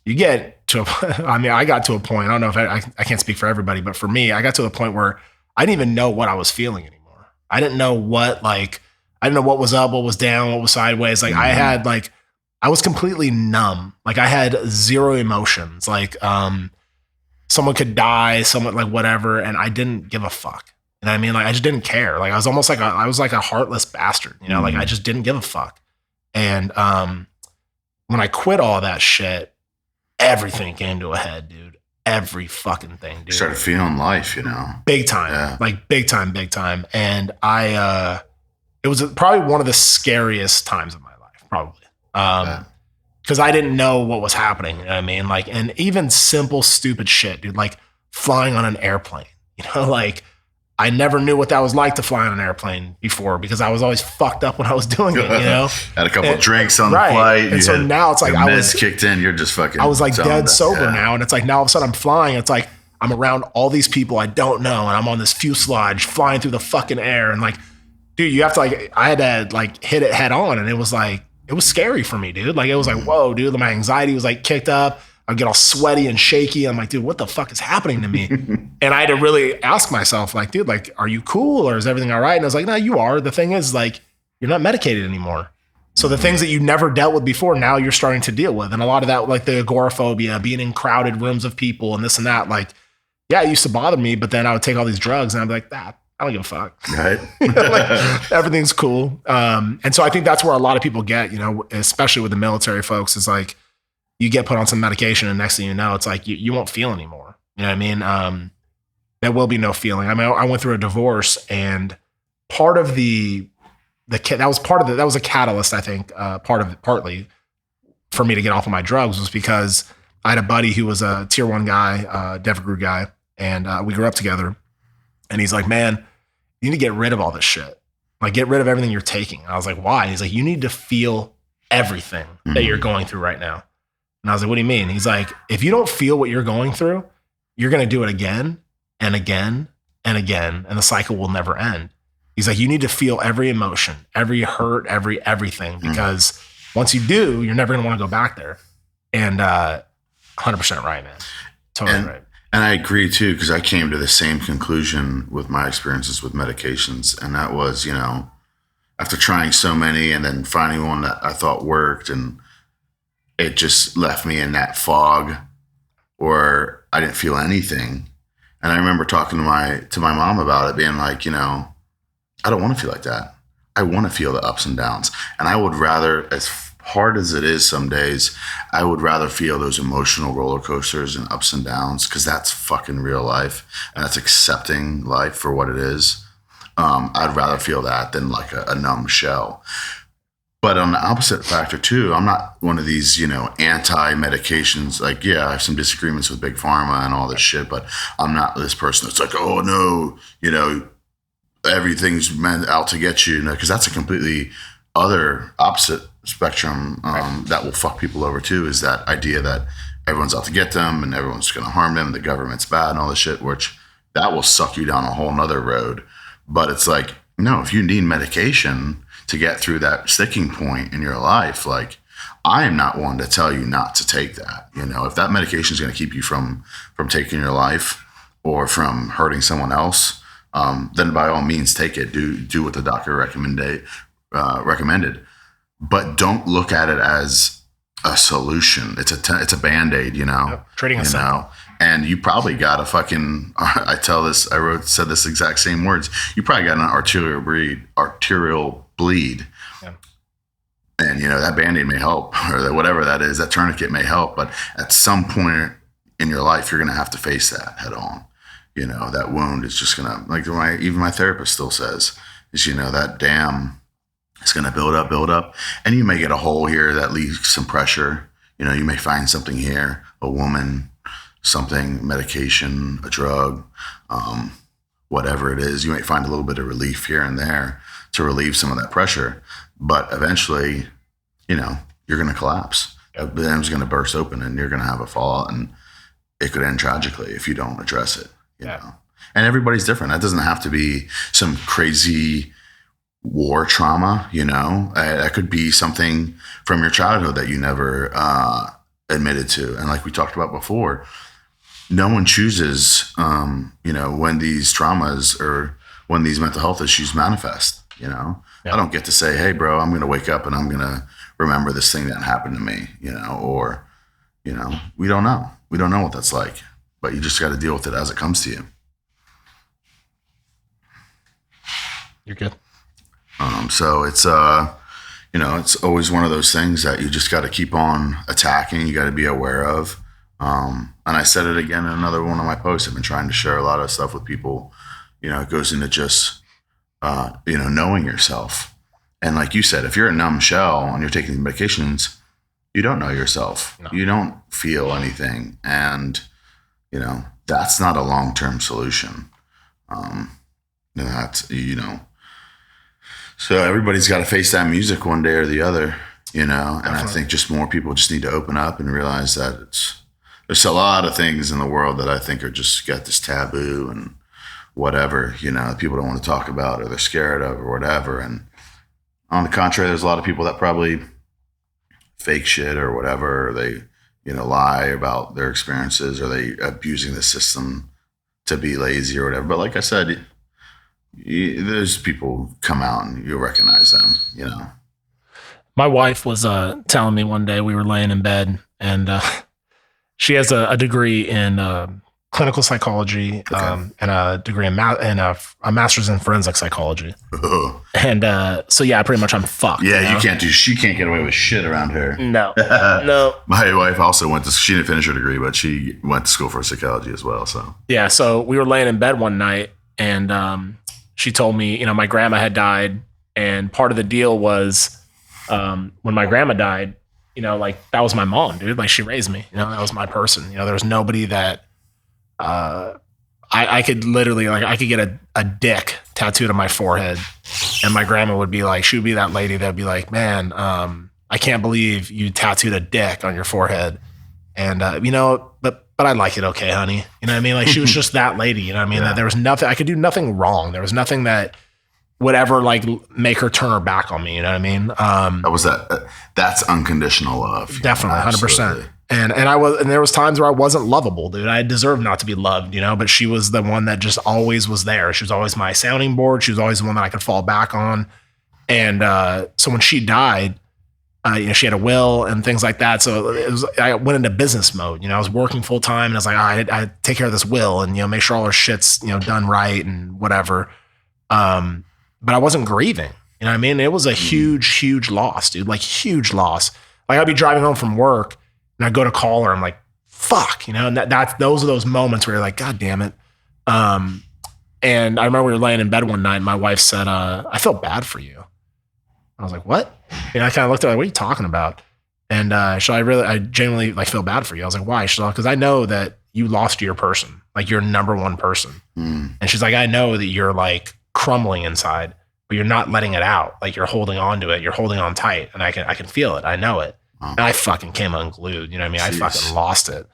you get to, I got to a point, I don't know if I can't speak for everybody, but for me, I got to a point where I didn't even know what I was feeling anymore. I didn't know what was up, what was down, what was sideways. Like I was completely numb. Like I had zero emotions. Like someone could die, someone like whatever, and I didn't give a fuck. You know what I mean? Like I just didn't care. Like I was almost like I was like a heartless bastard. You know, like I just didn't give a fuck. And when I quit all that shit, everything came to a head, dude. Every fucking thing, dude. Started feeling life, you know, big time, like big time. And it was probably one of the scariest times of my life, probably. Cause I didn't know what was happening. You know what I mean? Like, and even simple, stupid shit, dude, like flying on an airplane, you know, like I never knew what that was like to fly on an airplane before, because I was always fucked up when I was doing it, you know? Had a couple of drinks on the flight. And so now it's like I was kicked in. You're just fucking. I was like dead sober now, and it's like now all of a sudden I'm flying. It's like I'm around all these people I don't know, and I'm on this fuselage flying through the fucking air, and like, dude, you have to like, I had to like hit it head on, and it was like, it was scary for me, dude. Like it was like, whoa, dude, my anxiety was like kicked up. I get all sweaty and shaky. I'm like, dude, what the fuck is happening to me? And I had to really ask myself, like, dude, like, are you cool or is everything all right? And I was like, no, you are. The thing is, like, you're not medicated anymore. So the things that you never dealt with before, now you're starting to deal with. And a lot of that, like the agoraphobia, being in crowded rooms of people and this and that, like, yeah, it used to bother me, but then I would take all these drugs and I'd be like, I don't give a fuck. Right. You know, like, everything's cool. And so I think that's where a lot of people get, you know, especially with the military folks, is like, you get put on some medication and next thing you know, it's like you won't feel anymore. You know what I mean? There will be no feeling. I mean, I went through a divorce, and part of that was a catalyst, I think, partly for me to get off of my drugs, was because I had a buddy who was a tier 1 guy, Denver Group guy, and we grew up together. And he's like, man, you need to get rid of all this shit. Like, get rid of everything you're taking. And I was like, why? And he's like, you need to feel everything that you're going through right now. And I was like, what do you mean? He's like, if you don't feel what you're going through, you're going to do it again and again and again, and the cycle will never end. He's like, you need to feel every emotion, every hurt, everything, because once you do, you're never going to want to go back there. And 100% right, man. Totally right. And I agree too, because I came to the same conclusion with my experiences with medications. And that was, you know, after trying so many and then finding one that I thought worked, and it just left me in that fog where I didn't feel anything. And I remember talking to my mom about it, being like, you know, I don't want to feel like that. I want to feel the ups and downs. And I would rather, as hard as it is some days, I would rather feel those emotional roller coasters and ups and downs, because that's fucking real life, and that's accepting life for what it is. I'd rather feel that than like a numb shell. But on the opposite factor too, I'm not one of these, you know, anti-medications. Like, yeah, I have some disagreements with Big Pharma and all this shit, but I'm not this person that's like, oh no, you know, everything's meant out to get you, because that's a completely other opposite spectrum that will fuck people over too, is that idea that everyone's out to get them and everyone's going to harm them and the government's bad and all this shit, which that will suck you down a whole nother road. But it's like, no, if you need medication to get through that sticking point in your life, like, I am not one to tell you not to take that. You know, if that medication is going to keep you from taking your life or from hurting someone else, then by all means take it. Do what the doctor recommended. But don't look at it as a solution. It's a Band-Aid, you know. Yep. Treating a symptom. And you probably got a fucking, said this exact same words. You probably got an arterial bleed. Yeah. And, you know, that Band-Aid may help, or whatever that is, that tourniquet may help. But at some point in your life, you're going to have to face that head on. You know, that wound is just going to, like even my therapist still says, is, you know, that dam is going to build up. And you may get a hole here that leaves some pressure. You know, you may find something here, a woman, something, medication, a drug, whatever it is. You might find a little bit of relief here and there to relieve some of that pressure. But eventually, you know, you're going to collapse. The dam's going to burst open and you're going to have a fallout, and it could end tragically if you don't address it. You know? And everybody's different. That doesn't have to be some crazy war trauma, you know. That could be something from your childhood that you never admitted to. And like we talked about before, no one chooses, you know, when these traumas or when these mental health issues manifest, you know. I don't get to say, hey, bro, I'm going to wake up and I'm going to remember this thing that happened to me, you know, or, you know, we don't know. We don't know what that's like, but you just got to deal with it as it comes to you. You're good. So it's, you know, it's always one of those things that you just got to keep on attacking. You got to be aware of. And I said it again in another one of my posts. I've been trying to share a lot of stuff with people. You know, it goes into just, you know, knowing yourself. And like you said, if you're a numb shell and you're taking medications, you don't know yourself. No. You don't feel anything. And, you know, that's not a long-term solution. That's, you know, so everybody's got to face that music one day or the other, you know. And I think just more people just need to open up and realize that there's a lot of things in the world that I think are just got this taboo and whatever, you know, people don't want to talk about or they're scared of or whatever. And on the contrary, there's a lot of people that probably fake shit or whatever, or they, you know, lie about their experiences, or they abusing the system to be lazy or whatever. But like I said, there's people come out and you'll recognize them, you know. My wife was telling me one day, we were laying in bed, and she has a degree in clinical psychology, and a degree in a master's in forensic psychology. And so yeah, pretty much I'm fucked. Yeah, you know? She can't get away with shit around her. No, no. My wife also she didn't finish her degree, but she went to school for psychology as well. So yeah, so we were laying in bed one night, and she told me, you know, my grandma had died, and part of the deal was when my grandma died, you know, like, that was my mom, dude. Like, she raised me, you know, that was my person. You know, there was nobody that I could literally, like, I could get a dick tattooed on my forehead, and my grandma would be like, she would be that lady that'd be like, man, I can't believe you tattooed a dick on your forehead. And, you know, but I like it. Okay, honey. You know what I mean? Like, she was just that lady, you know what I mean? That there was nothing, I could do nothing wrong. There was nothing that would ever like make her turn her back on me. You know what I mean? That's unconditional love. Definitely. 100%. And there was times where I wasn't lovable, dude. I deserved not to be loved, but she was the one that just always was there. She was always my sounding board. She was always the one that I could fall back on. And so when she died, she had a will and things like that. So I went into business mode. I was working full time, and I was like, I take care of this will and make sure all her shit's done right and whatever. But I wasn't grieving. You know what I mean? It was a huge loss, dude. Like huge loss. Like I'd be driving home from work and I go to call her. I'm like, fuck, and those are those moments where you're like, God damn it. And I remember we were laying in bed one night and my wife said, I feel bad for you. I was like, what? I kind of looked at her like, what are you talking about? And I genuinely like feel bad for you. I was like, why? She's like, because I know that you lost your person, like your number one person. And she's like, I know that you're like crumbling inside, but you're not letting it out. Like you're holding on to it. You're holding on tight. And I can feel it. I know it. And I fucking came unglued. You know what I mean? Jeez. I fucking lost it.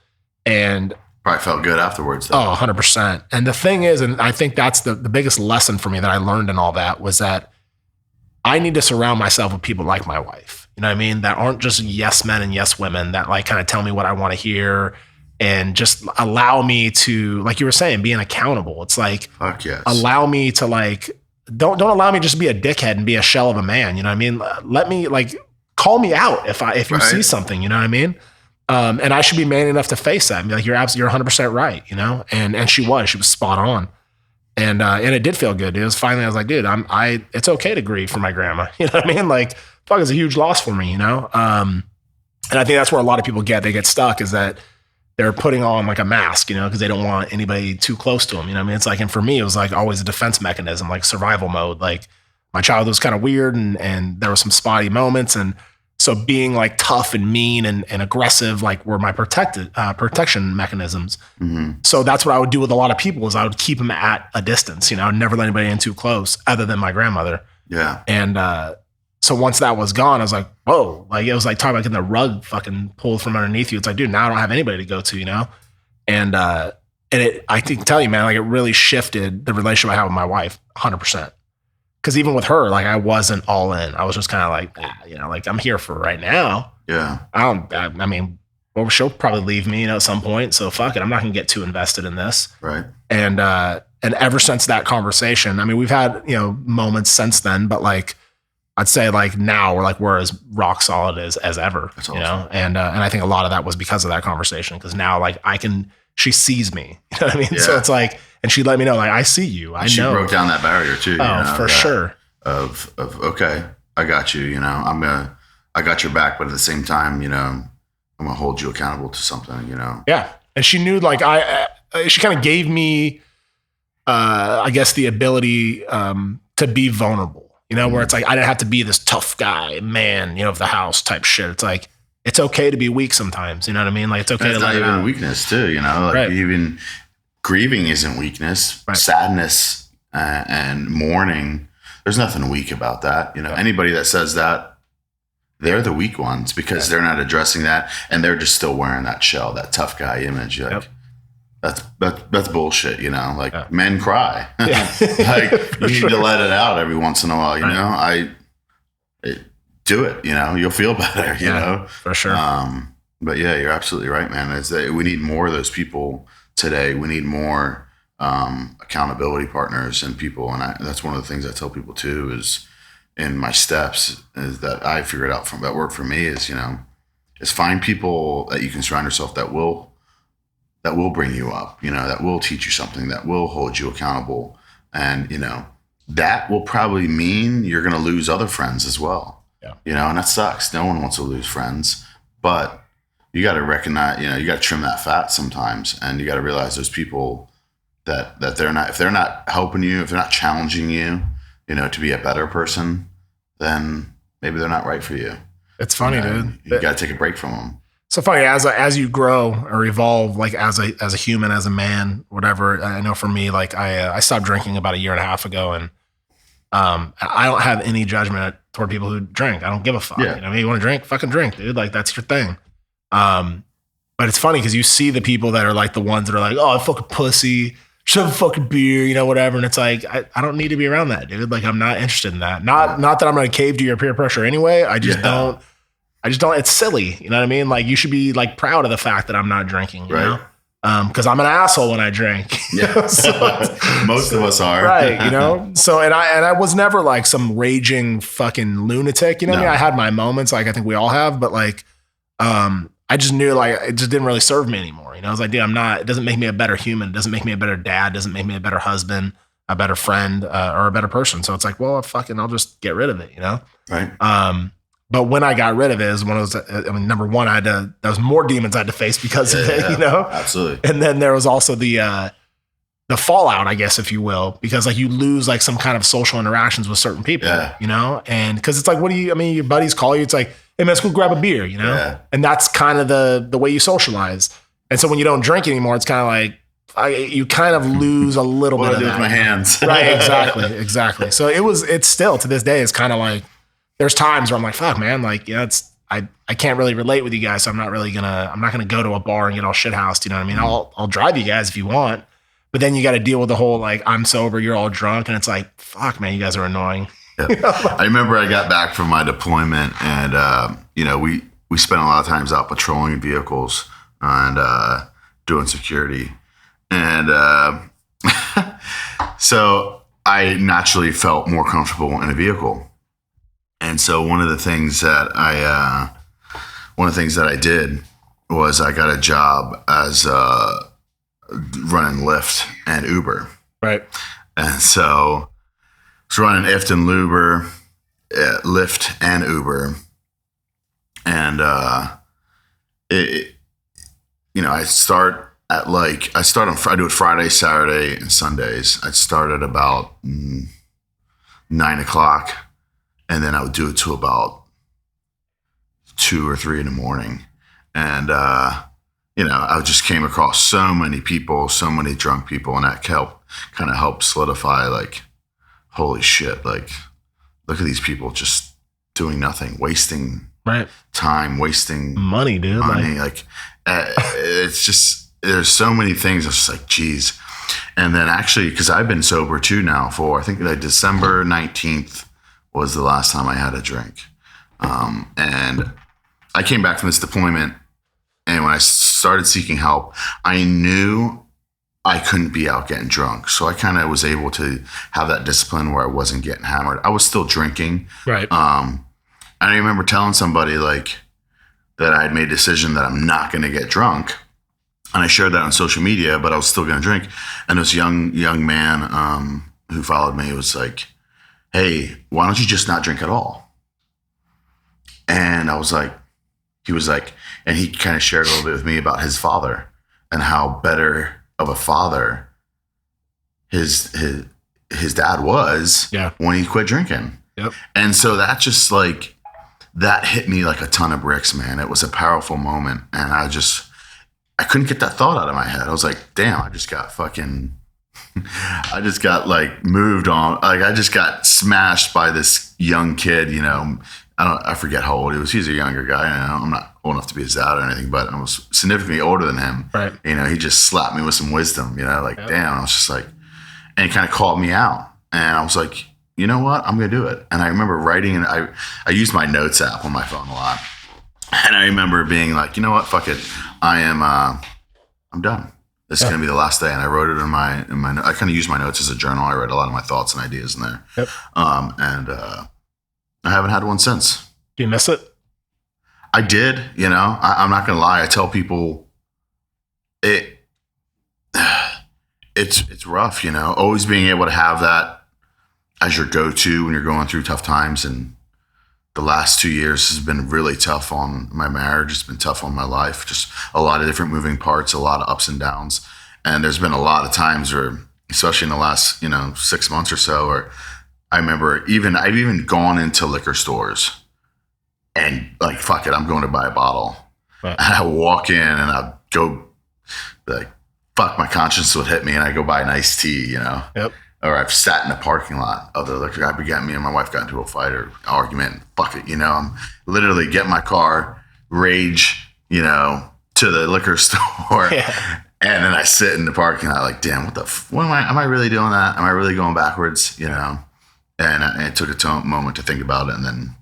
And probably felt good afterwards though. 100%. And the thing is, and I think that's the biggest lesson for me that I learned in all that was that I need to surround myself with people like my wife, you know what I mean? That aren't just yes men and yes women that like kind of tell me what I want to hear and just allow me to, like you were saying, being accountable. It's like, fuck yes. Allow me to like, don't allow me just to be a dickhead and be a shell of a man. You know what I mean? Let me like, call me out if you see something, you know what I mean? And I should be man enough to face that and be like, you're 100% right. And she was spot on. And it did feel good. It was finally, I was like, dude, it's okay to grieve for my grandma. You know what I mean? Like, fuck, it's a huge loss for me, And I think that's where a lot of people they get stuck is that they're putting on like a mask, because they don't want anybody too close to them. You know what I mean? It's like, and for me, it was like always a defense mechanism, like survival mode. Like my childhood was kind of weird and there were some spotty moments. And so being like tough and mean and aggressive, like were my protection mechanisms. Mm-hmm. So that's what I would do with a lot of people is I would keep them at a distance, I'd never let anybody in too close other than my grandmother. Yeah. And so once that was gone, I was like, whoa, like it was like talking about getting the rug fucking pulled from underneath you. It's like, dude, now I don't have anybody to go to, And I can tell you, man, like it really shifted the relationship I have with my wife 100%. Because even with her, like I wasn't all in. I was just kind of like, like I'm here for right now. Yeah. I mean, well, she'll probably leave me, at some point. So fuck it. I'm not going to get too invested in this. Right. And ever since that conversation, I mean, we've had, moments since then, but like, I'd say like now we're as rock solid as ever, That's awesome. And I think a lot of that was because of that conversation. Cause now like she sees me, you know what I mean? Yeah. So it's like, and she let me know, like, I see you. I know. She broke down that barrier too. For sure. Of okay, I got you. I got your back, but at the same time, I'm gonna hold you accountable to something. Yeah, and she knew, like, she kind of gave me, I guess, the ability to be vulnerable. Where it's like I didn't have to be this tough guy, man, of the house type shit. It's like it's okay to be weak sometimes. You know what I mean? Like it's okay to let it out. Not even weakness too. Like right. Even grieving isn't weakness. Right. Sadness and mourning, there's nothing weak about that. Anybody that says that, they're the weak ones because they're not addressing that and they're just still wearing that shell, that tough guy image. Like, that's bullshit. Like men cry. Like you need to let it out every once in a while. Do it. You'll feel better. For sure. But yeah, you're absolutely right, man. We need more of those people today. We need more accountability partners and people. And that's one of the things I tell people too is in my steps is that I figured out from that work for me is, is find people that you can surround yourself that will bring you up, that will teach you something, that will hold you accountable. And, that will probably mean you're going to lose other friends as well. Yeah. And that sucks. No one wants to lose friends, but you got to recognize, you got to trim that fat sometimes. And you got to realize there's people that if they're not helping you, if they're not challenging you, to be a better person, then maybe they're not right for you. It's funny, dude. You got to take a break from them. So funny, as you grow or evolve, like as a human, as a man, whatever. I know for me, like I stopped drinking about 1.5 years ago, and I don't have any judgment toward people who drink. I don't give a fuck. Yeah. You want to drink, fucking drink, dude. Like that's your thing. But it's funny because you see the people that are like the ones that are like, oh, fucking pussy, shove a fucking beer, whatever. And it's like, I don't need to be around that, dude. Like I'm not interested in that. Not that I'm going to cave to your peer pressure anyway. I just don't. I just don't, it's silly. You know what I mean? Like you should be like proud of the fact that I'm not drinking, you know? Cause I'm an asshole when I drink. Yeah. Most of us are. Right. You know? So, and I was never like some raging fucking lunatic, you know what I mean? I had my moments, like I think we all have, but like, I just knew like, it just didn't really serve me anymore. You know, I was like, dude, it doesn't make me a better human. It doesn't make me a better dad. It doesn't make me a better husband, a better friend, or a better person. So it's like, well, I'll just get rid of it, you know? Right. But when I got rid of it is when it was, number one, there was more demons I had to face because of it, you know? Absolutely. And then there was also the fallout, I guess, if you will, because like you lose like some kind of social interactions with certain people, you know? And cause it's like, your buddies call you. It's like, hey man, let's go grab a beer, you know? Yeah. And that's kind of the way you socialize. And so when you don't drink anymore, it's kind of like, you kind of lose a little bit of that. With my hands. Right. Exactly. So it's still to this day, it's kind of like, there's times where I'm like, fuck man, like, yeah, I can't really relate with you guys. So I'm not going to go to a bar and get all shit housed. You know what I mean? I'll drive you guys if you want, but then you got to deal with the whole, like, I'm sober, you're all drunk. And it's like, fuck man, you guys are annoying. Yeah. I remember I got back from my deployment and, we spent a lot of times out patrolling vehicles and, doing security. And, so I naturally felt more comfortable in a vehicle. And so one of the things that I did was I got a job as running Lyft and Uber. Right. And so I was running Lyft and Uber. And I do it Friday, Saturday, and Sundays. I'd start at about 9:00. And then I would do it to about 2 or 3 in the morning. And, I just came across so many people, so many drunk people. And that kind of helped solidify, like, holy shit, like, look at these people just doing nothing, wasting time, wasting money, dude. It's just, there's so many things. It's just like, geez. And then actually, because I've been sober too now for, I think like December 19th, was the last time I had a drink. And I came back from this deployment, and when I started seeking help, I knew I couldn't be out getting drunk. So I kind of was able to have that discipline where I wasn't getting hammered. I was still drinking. Right. And I remember telling somebody like that I had made a decision that I'm not going to get drunk. And I shared that on social media, but I was still going to drink. And this young man who followed me was like, hey, why don't you just not drink at all? And I was like, and he kind of shared a little bit with me about his father and how better of a father his dad was when he quit drinking. Yep. And so that just like, that hit me like a ton of bricks, man. It was a powerful moment. And I couldn't get that thought out of my head. I was like, damn, I just got like moved on. Like I just got smashed by this young kid, you know, I forget how old he was. He's a younger guy. I'm not old enough to be his dad or anything, but I was significantly older than him. Right. You know, he just slapped me with some wisdom, you know, like, damn. I was just like, and he kind of called me out, and I was like, you know what? I'm going to do it. And I remember writing, and I used my notes app on my phone a lot. And I remember being like, you know what? Fuck it. I'm done. This is going to be the last day. And I wrote it in my I kind of used my notes as a journal. I wrote a lot of my thoughts and ideas in there. Yep. I haven't had one since. Do you miss it? I did, you know, I'm not going to lie. I tell people it's rough, you know, always being able to have that as your go-to when you're going through tough times. And the last 2 years has been really tough on my marriage. It's been tough on my life. Just a lot of different moving parts, a lot of ups and downs. And there's been a lot of times where, especially in the last, 6 months or so, where I remember I've even gone into liquor stores and like, fuck it, I'm going to buy a bottle. Right. And I walk in and I go like, fuck, my conscience would hit me, and I go buy an iced tea, you know? Yep. Or I've sat in the parking lot of the liquor guy. Me and my wife got into a fight or argument. Fuck it, you know? I'm literally get in my car, rage, to the liquor store. Yeah. And then I sit in the parking lot like, damn, what am I really doing that? Am I really going backwards, you know? And it took a moment to think about it, and then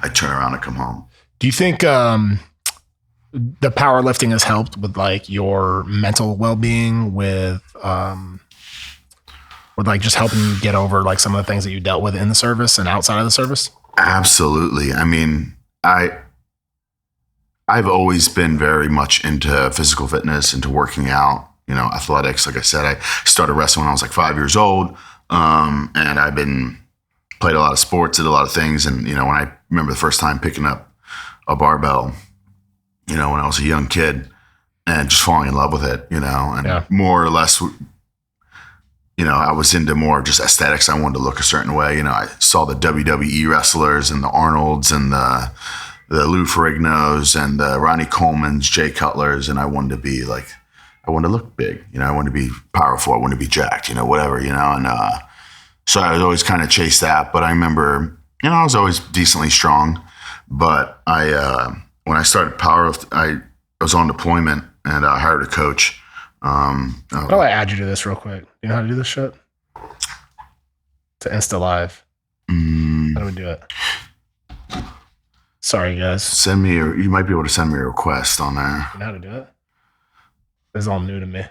I turn around and come home. Do you think the powerlifting has helped with like your mental well-being, with like just helping you get over like some of the things that you dealt with in the service and outside of the service? Absolutely. I mean, I've always been very much into physical fitness, into working out, athletics. Like I said, I started wrestling when I was like 5 years old. And I've played a lot of sports, did a lot of things. And, when I remember the first time picking up a barbell, when I was a young kid and just falling in love with it, and more or less, I was into more just aesthetics. I wanted to look a certain way. I saw the WWE wrestlers and the Arnolds and the Lou Ferrignos and the Ronnie Colemans, Jay Cutlers. And I wanted to look big, I wanted to be powerful. I wanted to be jacked, whatever, and so I would always kind of chase that. But I remember, I was always decently strong, but when I started powerlifting, I was on deployment and I hired a coach. How do I add you to this real quick? You know how to do this shit? To Insta Live. How do we do it? Sorry, guys. You might be able to send me a request on there. You know how to do it? This is all new to me.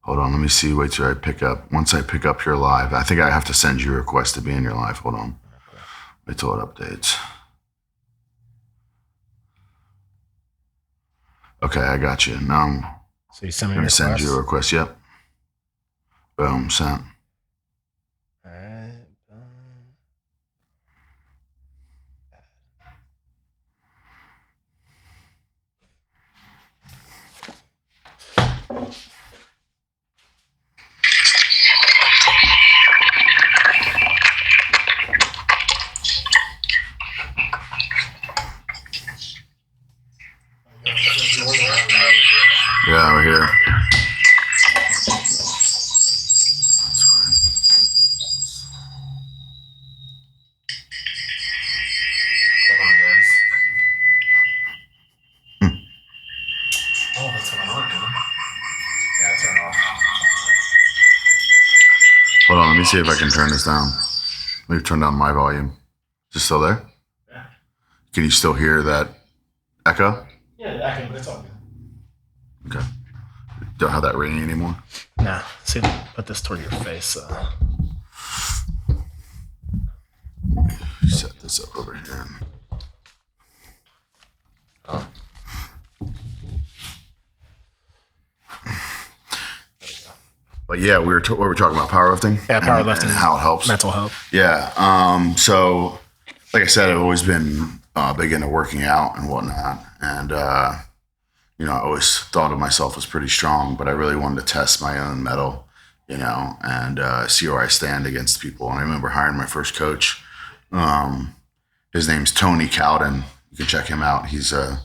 Hold on, let me see. Wait till I pick up. Once I pick up your live, I think I have to send you a request to be in your live. Hold on. Okay. Wait till it updates. Okay, I got you. Now so you send me I'm going to send you a request. Yep. Boom, sent. All right. Yeah, we're here. Hold on, let me see if I can turn this down. Let me turn down my volume. Is it still there? Yeah. Can you still hear that echo? Yeah, echo, but it's all good. Okay. Don't have that ringing anymore? Nah. See, put this toward your face. Set this up over here. Oh. But yeah, we were talking about powerlifting. Yeah, powerlifting and how it helps. mental health. Yeah. So, like I said, I've always been big into working out and whatnot. And, I always thought of myself as pretty strong, but I really wanted to test my own mettle, and see where I stand against people. And I remember hiring my first coach. His name's Tony Cowden. You can check him out. He's a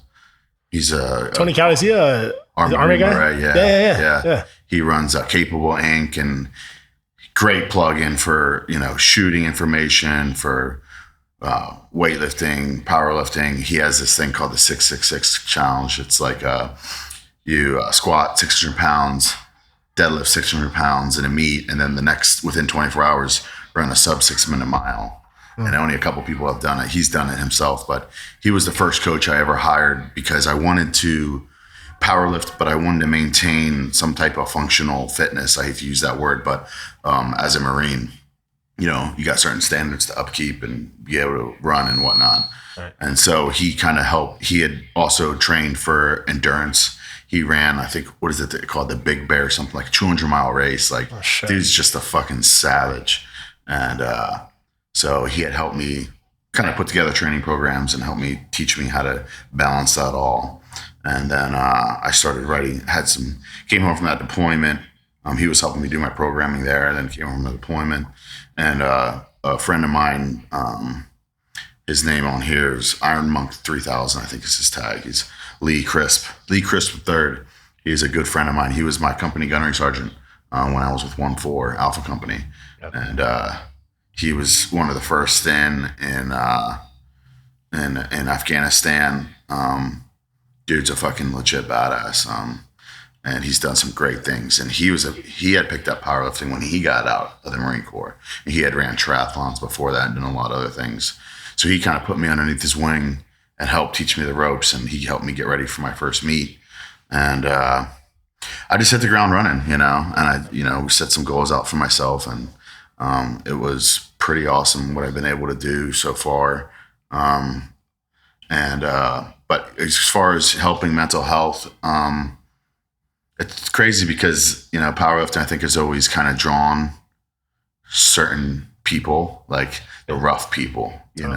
Tony Cowden, is he a Army guy? Right? Yeah. He runs Capable Inc. and great plug-in for, shooting information, for weightlifting, powerlifting. He has this thing called the 666 challenge. It's like you squat 600 pounds, deadlift 600 pounds in a meet, and then within 24 hours, run a sub 6 minute mile. And only a couple people have done it. He's done it himself, but he was the first coach I ever hired because I wanted to powerlift, but I wanted to maintain some type of functional fitness. I hate to use that word, but as a Marine, you got certain standards to upkeep and be able to run and whatnot. Right. And so he kind of helped. He had also trained for endurance. He ran, I think, what is it called? The Big Bear, something like a 200-mile race. Like, dude's just a fucking savage. And so he had helped me kind of put together training programs and helped me teach me how to balance that all. And then I started writing, came home from that deployment. He was helping me do my programming there, and then came home from the deployment. And a friend of mine, his name on here is Iron Monk 3000, I think is his tag. He's Lee Crisp III. He's a good friend of mine. He was my company gunnery sergeant when I was with 1-4 Alpha Company. Yep. And he was one of the first in Afghanistan. Dude's a fucking legit badass. And he's done some great things. And he had picked up powerlifting when he got out of the Marine Corps. And he had ran triathlons before that and done a lot of other things. So he kind of put me underneath his wing and helped teach me the ropes, and he helped me get ready for my first meet. And I just hit the ground running, and I set some goals out for myself, and it was pretty awesome what I've been able to do so far. But as far as helping mental health, it's crazy because, powerlifting, I think, has always kind of drawn certain people, like the rough people, there's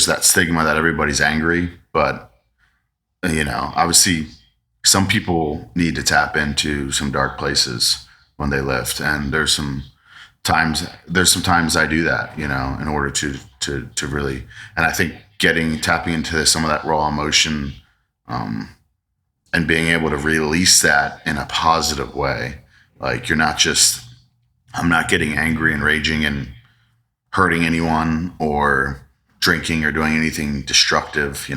that stigma that everybody's angry, but, obviously some people need to tap into some dark places when they lift. And there's some times I do that, in order to really, and I think tapping into some of that raw emotion, and being able to release that in a positive way. Like I'm not getting angry and raging and hurting anyone or drinking or doing anything destructive,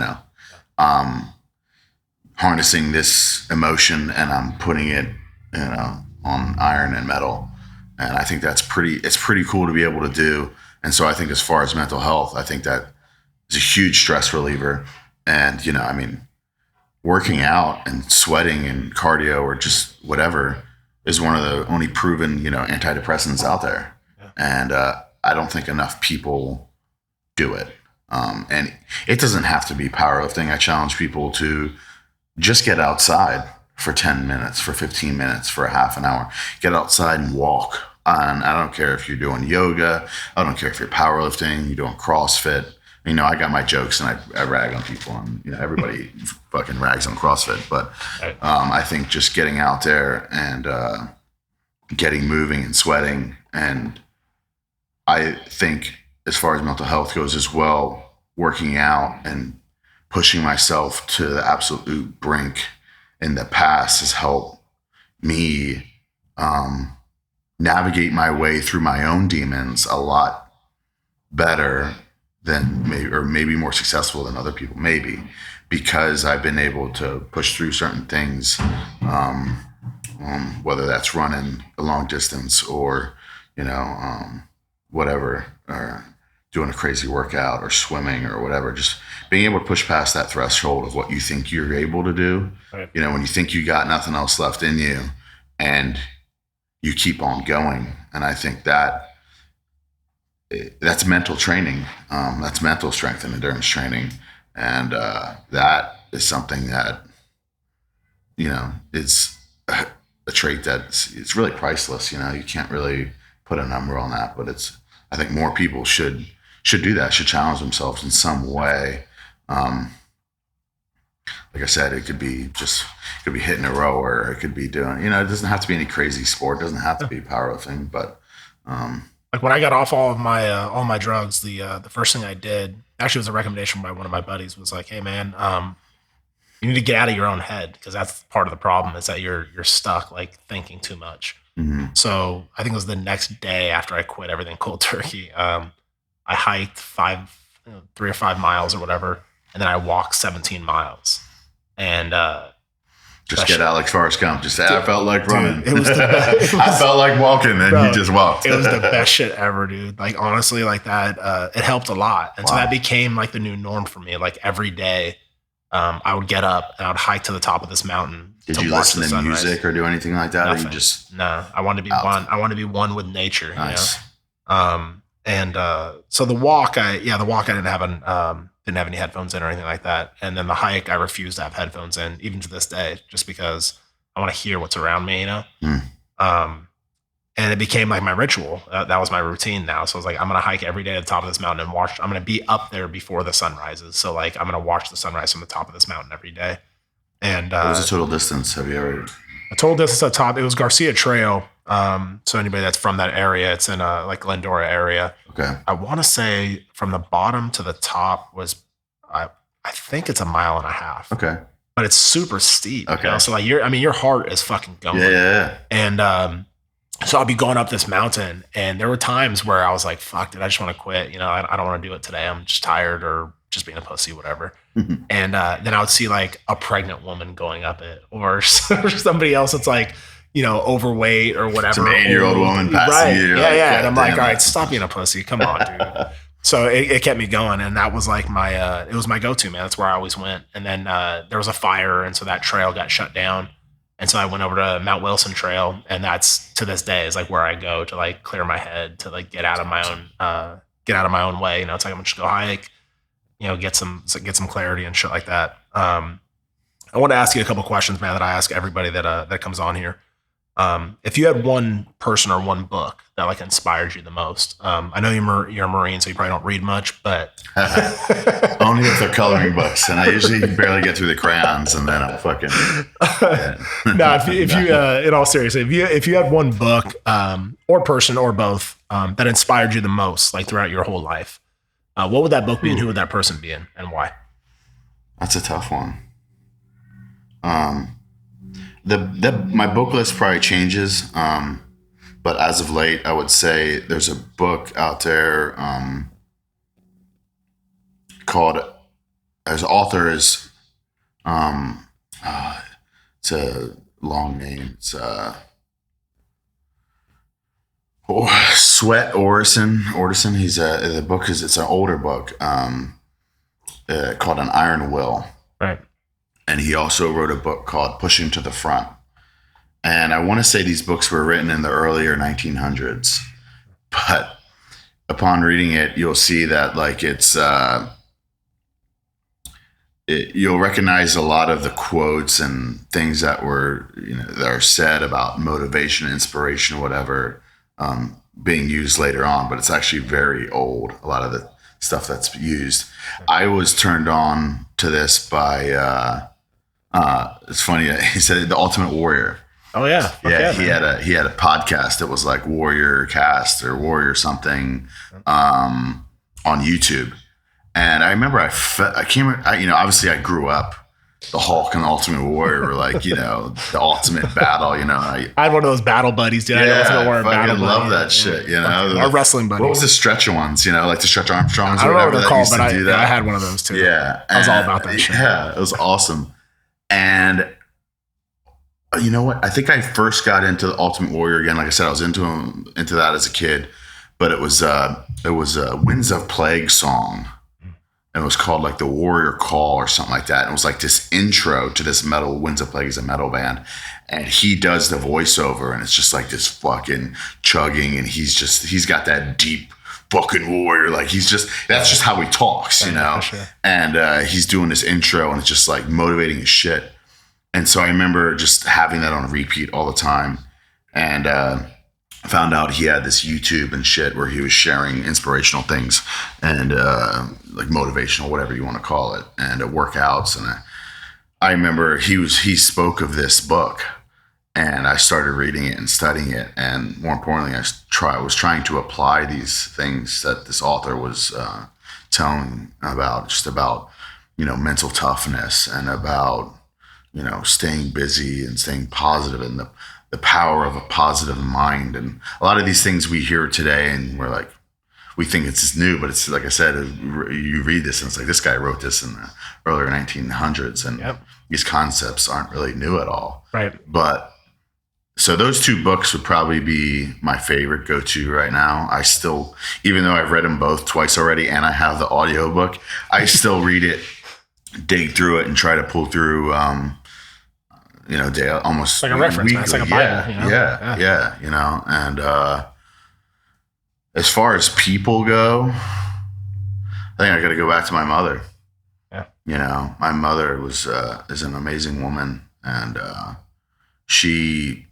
harnessing this emotion and I'm putting it, on iron and metal. And I think it's pretty cool to be able to do. And so I think as far as mental health, I think that is a huge stress reliever. And, working out and sweating and cardio or just whatever is one of the only proven, antidepressants out there. Yeah. And I don't think enough people do it. And it doesn't have to be powerlifting. I challenge people to just get outside for 10 minutes, for 15 minutes, for a half an hour. Get outside and walk. And I don't care if you're doing yoga. I don't care if you're powerlifting, you're doing CrossFit. I got my jokes and I rag on people, and everybody fucking rags on CrossFit. But I think just getting out there and getting moving and sweating, and I think as far as mental health goes as well, working out and pushing myself to the absolute brink in the past has helped me navigate my way through my own demons a lot better than maybe more successful than other people, maybe because I've been able to push through certain things, whether that's running a long distance or, whatever, or doing a crazy workout or swimming or whatever, just being able to push past that threshold of what you think you're able to do. Right. When you think you got nothing else left in you and you keep on going. And I think that's mental training. That's mental strength and endurance training. And that is something that, is a trait it's really priceless. You can't really put a number on that, but I think more people should do that, should challenge themselves in some way. Like I said, it could be hitting a row, or it could be doing, it doesn't have to be any crazy sport. It doesn't have to be powerlifting, but, like when I got off all my drugs, the first thing I did actually was a recommendation by one of my buddies, was like, hey man, you need to get out of your own head, because that's part of the problem, is that you're stuck like thinking too much. Mm-hmm. So I think it was the next day after I quit everything cold turkey. I hiked 3 or 5 miles or whatever, and then I walked 17 miles. And just get out like Forrest Gump. Just say, I felt like running. It was the best. I felt like walking, and you just walked. It was the best shit ever, dude. Like honestly, like that, it helped a lot. And so that became like the new norm for me. Like every day, I would get up and I would hike to the top of this mountain. Did you listen to music or do anything like that? Nothing. Or you just I wanted to be one. I wanted to be one with nature. Nice. So the walk, I didn't have any headphones in or anything like that. And then the hike, I refused to have headphones in, even to this day, just because I want to hear what's around me, And it became like my ritual. That was my routine now. So I was like, I'm going to hike every day to the top of this mountain and watch. I'm going to be up there before the sun rises. So like, I'm going to watch the sunrise from the top of this mountain every day. And what was the total distance? Have you ever? A total distance at the top, it was Garcia Trail. So anybody that's from that area, it's in like Glendora area. Okay. I want to say from the bottom to the top was, I think it's 1.5 miles. Okay. But it's super steep. Okay. So like your heart is fucking going. Yeah. And so I'll be going up this mountain, and there were times where I was like, fuck, dude, I just want to quit. I don't want to do it today. I'm just tired, or just being a pussy, whatever. Mm-hmm. And then I would see like a pregnant woman going up it, or somebody else that's like, overweight or whatever. It's an 8-year-old woman passing you. Yeah. And I'm like, all right, stop being a pussy. Come on, dude. So it kept me going, and that was like my it was my go-to, man. That's where I always went. And then there was a fire, and so that trail got shut down. And so I went over to Mount Wilson Trail, and that's to this day is like where I go to like clear my head, to like get out of my own way. You know, it's like I'm gonna just go hike, you know, get some clarity and shit like that. I want to ask you a couple questions, man, that I ask everybody that comes on here. If you had one person or one book that like inspired you the most, I know you're a Marine, so you probably don't read much, but only if they're coloring books, and I usually barely get through the crayons, and then I'm fucking. Yeah. No, if you in all seriousness, if you had one book, or person or both, that inspired you the most, like throughout your whole life, what would that book be, and who would that person be, and why? That's a tough one. My book list probably changes, but as of late, I would say there's a book out there called. His author is, it's a long name. It's Sweat Orison. The book it's an older book called An Iron Will. Right. And he also wrote a book called Pushing to the Front. And I want to say these books were written in the earlier 1900s. But upon reading it, you'll see that like you'll recognize a lot of the quotes and things that were, that are said about motivation, inspiration, whatever, being used later on. But it's actually very old, a lot of the stuff that's used. I was turned on to this by... it's funny. He said The Ultimate Warrior. Oh yeah. Yeah. He had a podcast that was like Warrior Cast or Warrior something, on YouTube. And I remember obviously I grew up, the Hulk and the Ultimate Warrior were like, the ultimate battle, I had one of those battle buddies, dude. Yeah, I love that shit, Our wrestling buddies. What was the stretcher ones, like the Stretch Armstrongs? I don't know what they're called, but I I had one of those too. Yeah. I was all about that shit. Yeah, it was awesome. And you know what? I think I first got into the Ultimate Warrior again. Like I said, I was into that as a kid, but it was a Winds of Plague song. And it was called like the Warrior Call or something like that. And it was like this intro to this metal. Winds of Plague is a metal band. And he does the voiceover, and it's just like this fucking chugging. And he's got that deep fucking warrior. Like that's just how he talks, Sure. And he's doing this intro, and it's just like motivating as shit. And so I remember just having that on repeat all the time. And found out he had this YouTube and shit where he was sharing inspirational things and like motivational, whatever you want to call it, and workouts. And I remember he spoke of this book, and I started reading it and studying it. And more importantly, I was trying to apply these things that this author was telling about, just about, mental toughness and about, staying busy and staying positive, and the power of a positive mind. And a lot of these things we hear today, and we're like, we think it's new, but it's like I said, you read this and it's like, this guy wrote this in the earlier 1900s, and these concepts aren't really new at all. Right. But so those two books would probably be my favorite go-to right now. I still, even though I've read them both twice already and I have the audio book, I still read it, dig through it, and try to pull through, almost like a reference, man. It's like a Bible. Yeah. And as far as people go, I think I got to go back to my mother. Yeah. My mother is an amazing woman, and she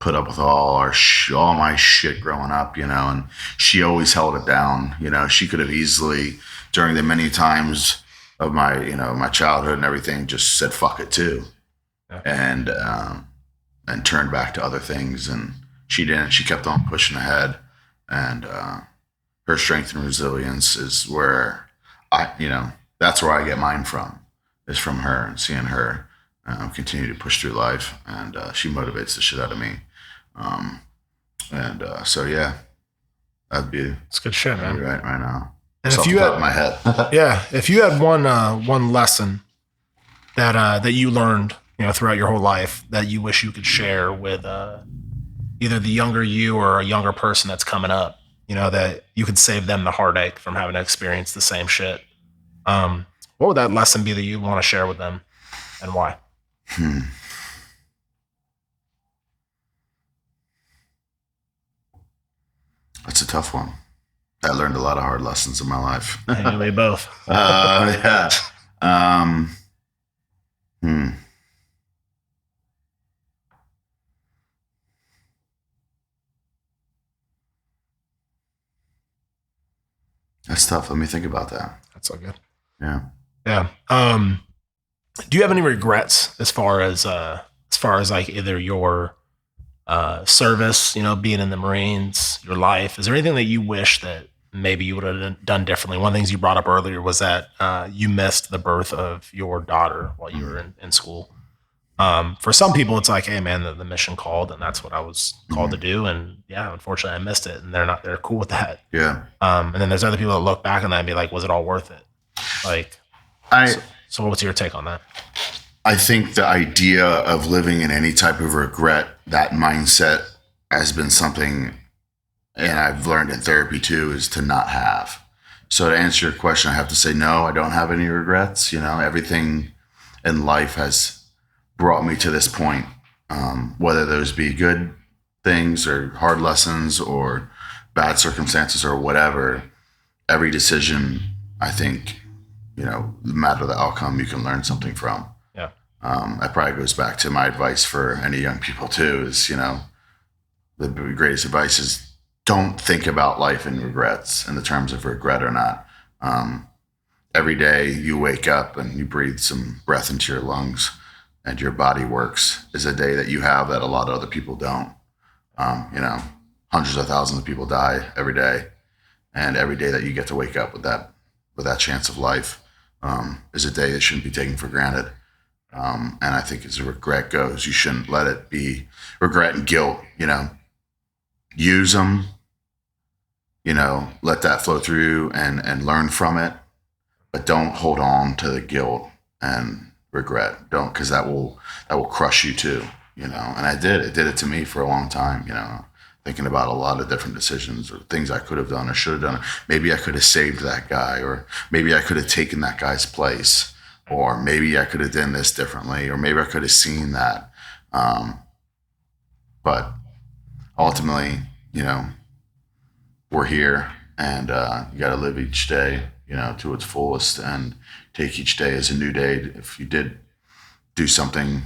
put up with all my shit growing up, and she always held it down. She could have easily, during the many times of my, my childhood and everything, just said fuck it too. Yeah. And turned back to other things, and she didn't. She kept on pushing ahead, and her strength and resilience is where that's where I get mine from, is from her, and seeing her continue to push through life, and she motivates the shit out of me. So yeah, that'd be, it's good shit, man. Right now. And if you had my head, if you had one lesson that you learned, throughout your whole life, that you wish you could share with either the younger you or a younger person that's coming up, that you could save them the heartache from having to experience the same shit. What would that lesson be that you want to share with them, and why? That's a tough one. I learned a lot of hard lessons in my life. You we both. Yeah. That's tough. Let me think about that. That's all good. Yeah. Yeah. Do you have any regrets as far as like either your service, being in the Marines, your life? Is there anything that you wish that maybe you would have done differently? One of the things you brought up earlier was that you missed the birth of your daughter while you were in school. For some people, it's like, hey man, the mission called, and that's what I was called to do. And yeah, unfortunately, I missed it, and they're cool with that. Yeah. And then there's other people that look back on that and be like, was it all worth it? Like, so what's your take on that? I think the idea of living in any type of regret, that mindset has been something, and I've learned in therapy too, is to not have. So to answer your question, I have to say, no, I don't have any regrets. Everything in life has brought me to this point, whether those be good things or hard lessons or bad circumstances or whatever. Every decision, I think, no matter the outcome, you can learn something from. Yeah. That probably goes back to my advice for any young people too, is, the greatest advice is don't think about life in regrets, in the terms of regret or not. Every day you wake up and you breathe some breath into your lungs and your body works, is a day that you have that a lot of other people don't. Hundreds of thousands of people die every day. And every day that you get to wake up with that chance of life is a day that shouldn't be taken for granted. And I think as regret goes, you shouldn't let it be regret and guilt, use them, let that flow through and learn from it, but don't hold on to the guilt and regret. Don't, because that will crush you too, and it did it to me for a long time, thinking about a lot of different decisions or things I could have done or should have done. Maybe I could have saved that guy, or maybe I could have taken that guy's place, or maybe I could have done this differently, or maybe I could have seen that. But ultimately, we're here, and you got to live each day, to its fullest, and take each day as a new day. If you did do something,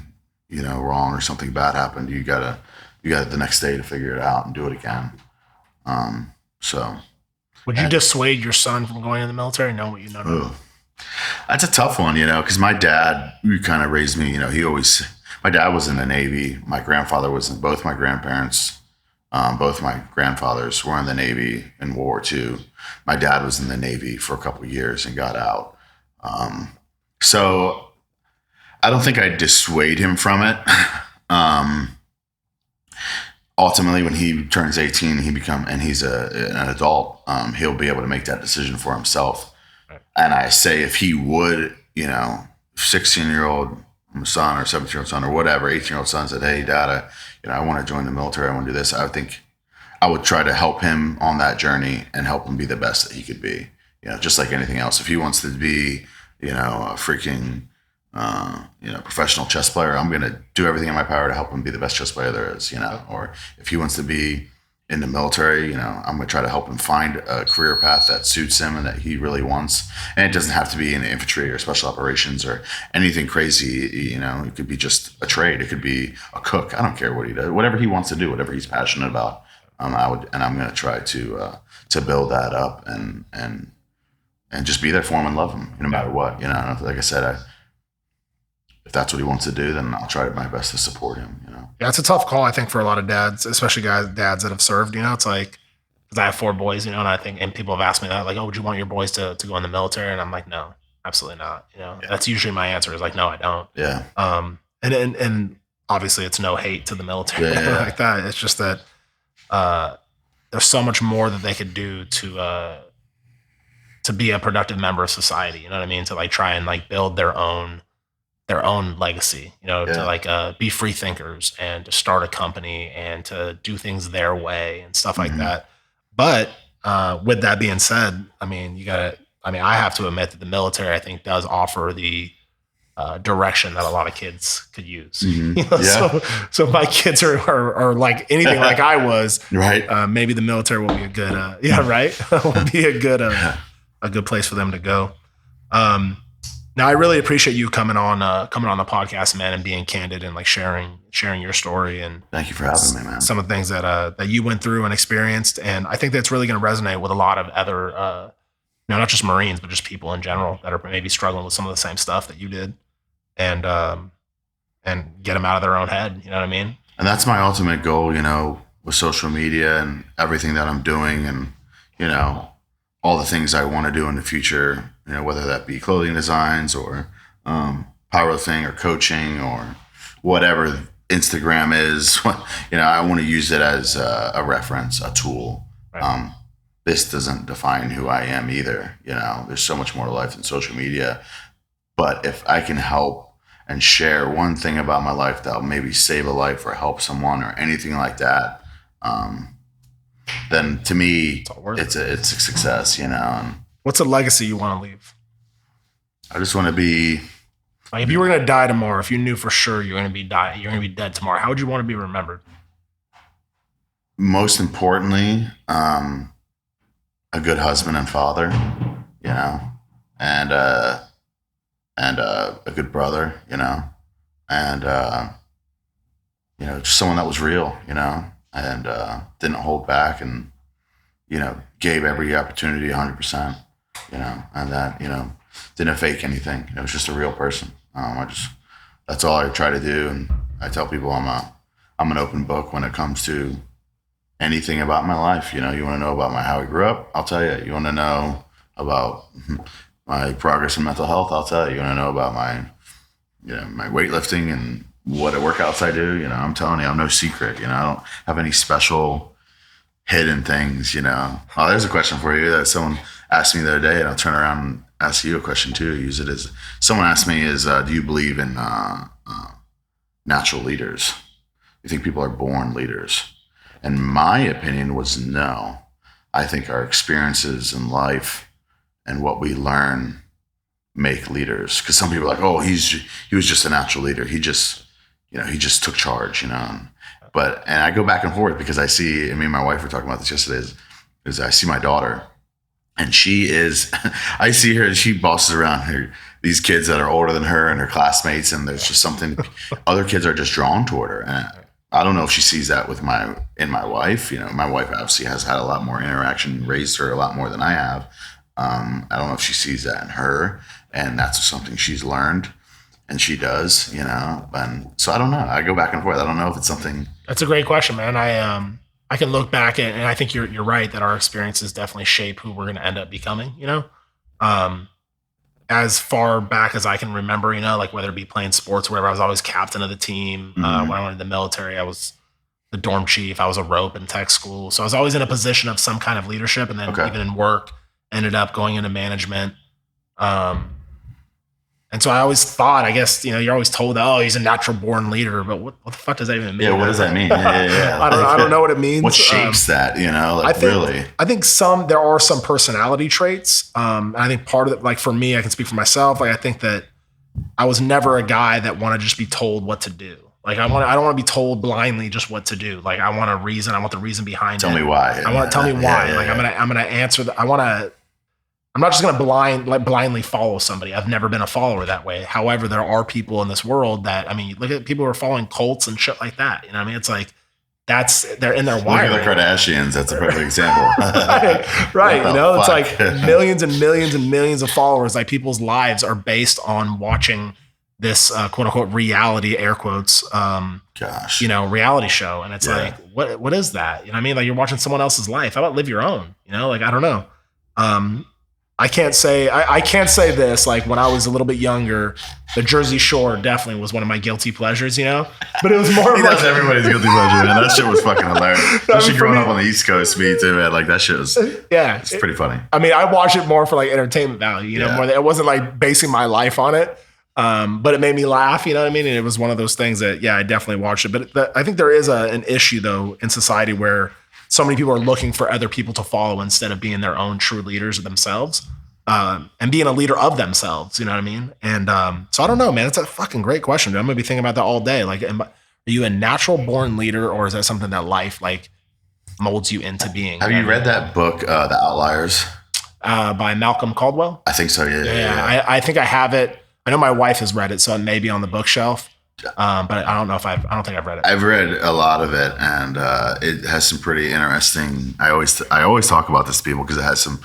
wrong, or something bad happened, you got the next day to figure it out and do it again. So would you dissuade your son from going in the military, knowing what you know? That's a tough one, because my dad, kind of raised me, my dad was in the Navy. My grandfather was in, both my grandparents, both my grandfathers were in the Navy in World War II. My dad was in the Navy for a couple of years and got out. So I don't think I'd dissuade him from it. Ultimately, when he turns 18, and he's an adult, he'll be able to make that decision for himself. Right. And I say, if he would, 16-year-old son or 17-year-old son or whatever, 18-year-old son said, hey, Dad, I want to join the military. I want to do this. I think I would try to help him on that journey and help him be the best that he could be. Just like anything else. If he wants to be, a freaking, professional chess player, I'm going to do everything in my power to help him be the best chess player there is, or if he wants to be in the military, I'm going to try to help him find a career path that suits him and that he really wants. And it doesn't have to be in infantry or special operations or anything crazy. It could be just a trade. It could be a cook. I don't care what he does, whatever he wants to do, whatever he's passionate about. I'm going to try to build that up and just be there for him and love him no matter what. Like I said, if that's what he wants to do, then I'll try my best to support him. Yeah, it's a tough call, I think, for a lot of dads, especially dads that have served. It's like, because I have 4 boys, and I think, and people have asked me that, like, oh, would you want your boys to go in the military? And I'm like, no, absolutely not. That's usually my answer is like, no, I don't. Yeah. And obviously, it's no hate to the military like that. It's just that there's so much more that they could do to be a productive member of society. You know what I mean? To like try and like build their own legacy, to like be free thinkers and to start a company and to do things their way and stuff like that. But with that being said, I mean, I have to admit that the military, I think, does offer the direction that a lot of kids could use. So my kids are like anything like I was, right? Maybe the military will be a good, will be a good place for them to go. Now I really appreciate you coming on the podcast, man, and being candid and like sharing your story. And thank you for having me, man. Some of the things that you went through and experienced, and I think that's really going to resonate with a lot of other, not just Marines, but just people in general that are maybe struggling with some of the same stuff that you did. And get them out of their own head. You know what I mean? And that's my ultimate goal, with social media and everything that I'm doing and, all the things I want to do in the future, whether that be clothing designs or powerlifting or coaching or whatever Instagram is, I want to use it as a reference, a tool. Right. This doesn't define who I am either. There's so much more to life than social media. But if I can help and share one thing about my life that'll maybe save a life or help someone or anything like that, then to me, it's a success, And what's a legacy you want to leave? I just want to be. Like if you were going to die tomorrow, if you knew for sure you're going to be dead tomorrow, how would you want to be remembered? Most importantly, a good husband and father, and a good brother, and just someone that was real, and didn't hold back and gave every opportunity 100%, and that didn't fake anything. It was just a real person. That's all I try to do, and I tell people I'm an open book when it comes to anything about my life. You want to know about how I grew up, I'll tell you. You want to know about my progress in mental health, I'll tell you. You want to know about my weightlifting and what workouts I do, I'm telling you, I'm no secret. I don't have any special hidden things, Oh, there's a question for you that someone asked me the other day, and I'll turn around and ask you a question too. Use it as someone asked me do you believe in natural leaders? You think people are born leaders? And my opinion was no. I think our experiences in life and what we learn make leaders. Because some people are like, oh, he was just a natural leader. He just took charge, But I go back and forth because I see, me and my wife were talking about this yesterday, is I see my daughter, and she is, I see her and she bosses around her, these kids that are older than her and her classmates, and there's just something, other kids are just drawn toward her. And I don't know if she sees that in my wife. My wife obviously has had a lot more interaction, raised her a lot more than I have. I don't know if she sees that in her, and that's something she's learned, and she does, and so I don't know. I go back and forth. I don't know if it's something. That's a great question, man. I can look back and I think you're right that our experiences definitely shape who we're going to end up becoming, as far back as I can remember, like whether it be playing sports or whatever, I was always captain of the team. When I went to the military, I was the dorm chief. I was a rope in tech school. So I was always in a position of some kind of leadership. And then even in work, ended up going into management. And so I always thought, I guess, you're always told, oh, he's a natural born leader, but what the fuck does that even mean? Yeah, what does that mean? Yeah. I don't know what it means. What shapes that, I think there are some personality traits. And I think part of it, like for me, I can speak for myself. Like I think that I was never a guy that wanted to just be told what to do. Like I don't want to be told blindly just what to do. Like I want a reason. I want the reason behind it. Tell me why. I want to tell me why. I'm going to answer I'm not just going to blindly follow somebody. I've never been a follower that way. However, there are people in this world that, look at people who are following cults and shit like that. It's like, they're in their wiring. Look at the Kardashians. That's a perfect example. right. It's like millions and millions and millions of followers. Like people's lives are based on watching this quote unquote reality, air quotes, reality show. And it's like, what is that? Like you're watching someone else's life. How about live your own? Like, I don't know. I can't say this. Like when I was a little bit younger, the Jersey Shore definitely was one of my guilty pleasures, But it was more of that's everybody's guilty pleasure, man. That shit was fucking hilarious. Especially growing up on the East Coast, me too, man. Like that shit was it's pretty funny. I watched it more for like entertainment value, more than it wasn't like basing my life on it. But it made me laugh, you know what I mean? And it was one of those things that, I definitely watched it. But I think there is an issue though in society where so many people are looking for other people to follow instead of being their own true leaders of themselves, and being a leader of themselves. You know what I mean? And so I don't know, man. It's a fucking great question. I'm gonna be thinking about that all day. Like, are you a natural born leader, or is that something that life like molds you into being? Have you read that book, The Outliers? By Malcolm Caldwell? I think so. Yeah. I think I have it. I know my wife has read it, so it may be on the bookshelf. But I don't know if I don't think I've read it. I've read a lot of it, and it has some pretty interesting. I always talk about this to people because it has some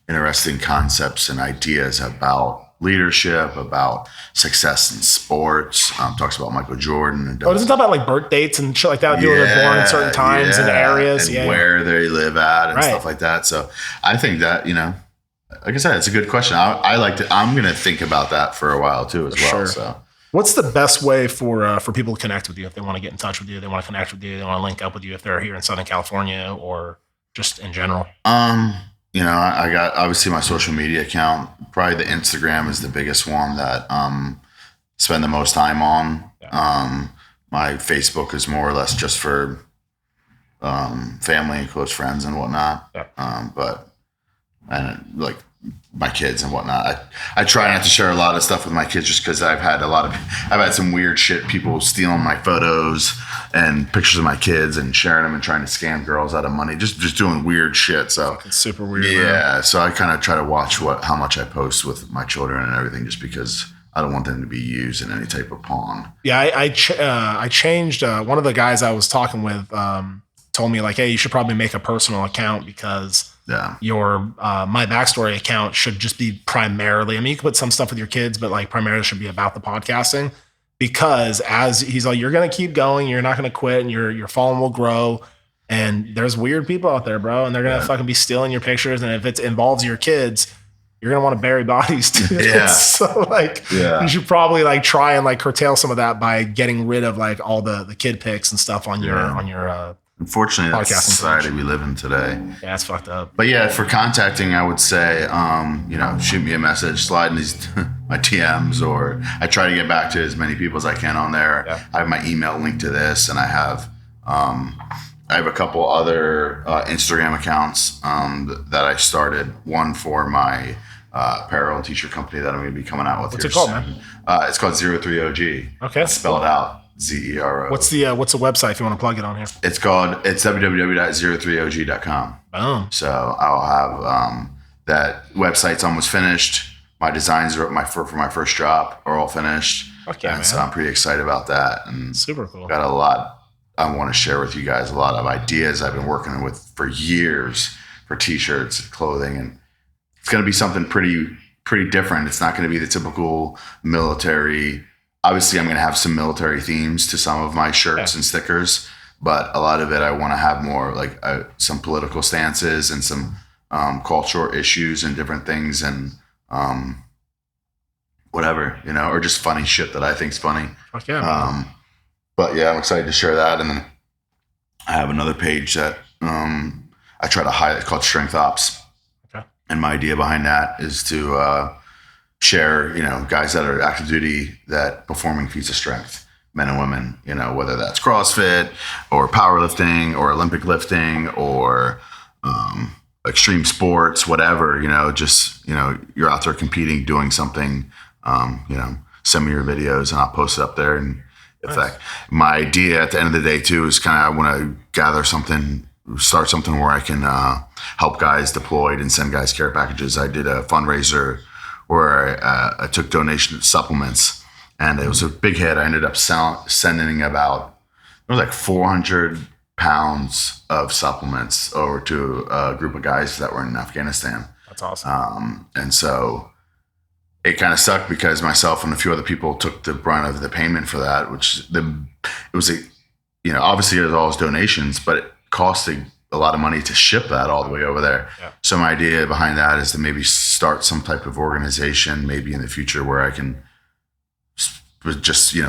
interesting concepts and ideas about leadership, about success in sports. Talks about Michael Jordan. And doesn't it talk about like birth dates and shit like that? People are born in certain times and areas, and where they live at and stuff like that. So I think that, like I said, it's a good question. I like to. I'm going to think about that for a while too, as well. Sure. So, what's the best way for people to connect with you if they want to get in touch with you, they want to connect with you, they want to link up with you if they're here in Southern California or just in general? I got obviously my social media account. Probably the Instagram is the biggest one that spend the most time on. Yeah. My Facebook is more or less just for family and close friends and whatnot. Yeah. And like my kids and whatnot. I try not to share a lot of stuff with my kids just because I've had some weird shit, people stealing my photos and pictures of my kids and sharing them and trying to scam girls out of money, just doing weird shit. So it's super weird. Yeah. Man. So I kind of try to watch how much I post with my children and everything, just because I don't want them to be used in any type of pawn. Yeah. I changed. One of the guys I was talking with told me like, hey, you should probably make a personal account because your My Backstory account should just be primarily, I mean, you can put some stuff with your kids, but like primarily should be about the podcasting, because as he's like, you're going to keep going, you're not going to quit, and your following will grow. And there's weird people out there, bro, and they're going to fucking be stealing your pictures. And if it involves your kids, you're going to want to bury bodies too. Yeah. So like, you should probably like try and like curtail some of that by getting rid of like all the kid pics and stuff on your unfortunately, that's the society we live in today. Yeah, it's fucked up. But yeah, for contacting, I would say, shoot me a message, slide in my DMs, or I try to get back to as many people as I can on there. Yeah. I have my email linked to this, and I have a couple other Instagram accounts that I started. One for my apparel and t-shirt company that I'm going to be coming out with. What's it called, man? It's called 03OG. Okay. Spell it out. ZERO. What's the website if you want to plug it on here? It's www.03og.com. Boom. So I'll have that website's almost finished. My designs for my first drop are all finished. Okay, man. So I'm pretty excited about that. And super cool. Got a lot I want to share with you guys. A lot of ideas I've been working with for years for t-shirts and clothing, and it's going to be something pretty different. It's not going to be the typical military. Obviously, I'm going to have some military themes to some of my shirts and stickers, but a lot of it I want to have more like some political stances and some cultural issues and different things, and whatever, or just funny shit that I think's funny. Fuck yeah. But yeah, I'm excited to share that. And then I have another page that I try to highlight called Strength Ops. Okay. And my idea behind that is to share, guys that are active duty that performing feats of strength, men and women, whether that's CrossFit or powerlifting or Olympic lifting or extreme sports, whatever, you're out there competing, doing something, send me your videos and I'll post it up there. And in fact, my idea at the end of the day too is I want to gather something, start something where I can help guys deployed and send guys care packages. I did a fundraiser where I took donation supplements, and it was a big hit. I ended up sending about, it was like 400 pounds of supplements over to a group of guys that were in Afghanistan. That's awesome. And so it kind of sucked because myself and a few other people took the brunt of the payment for that, obviously there's always donations, but it costed a lot of money to ship that all the way over there. Yeah. So my idea behind that is to maybe start some type of organization, maybe in the future, where I can just,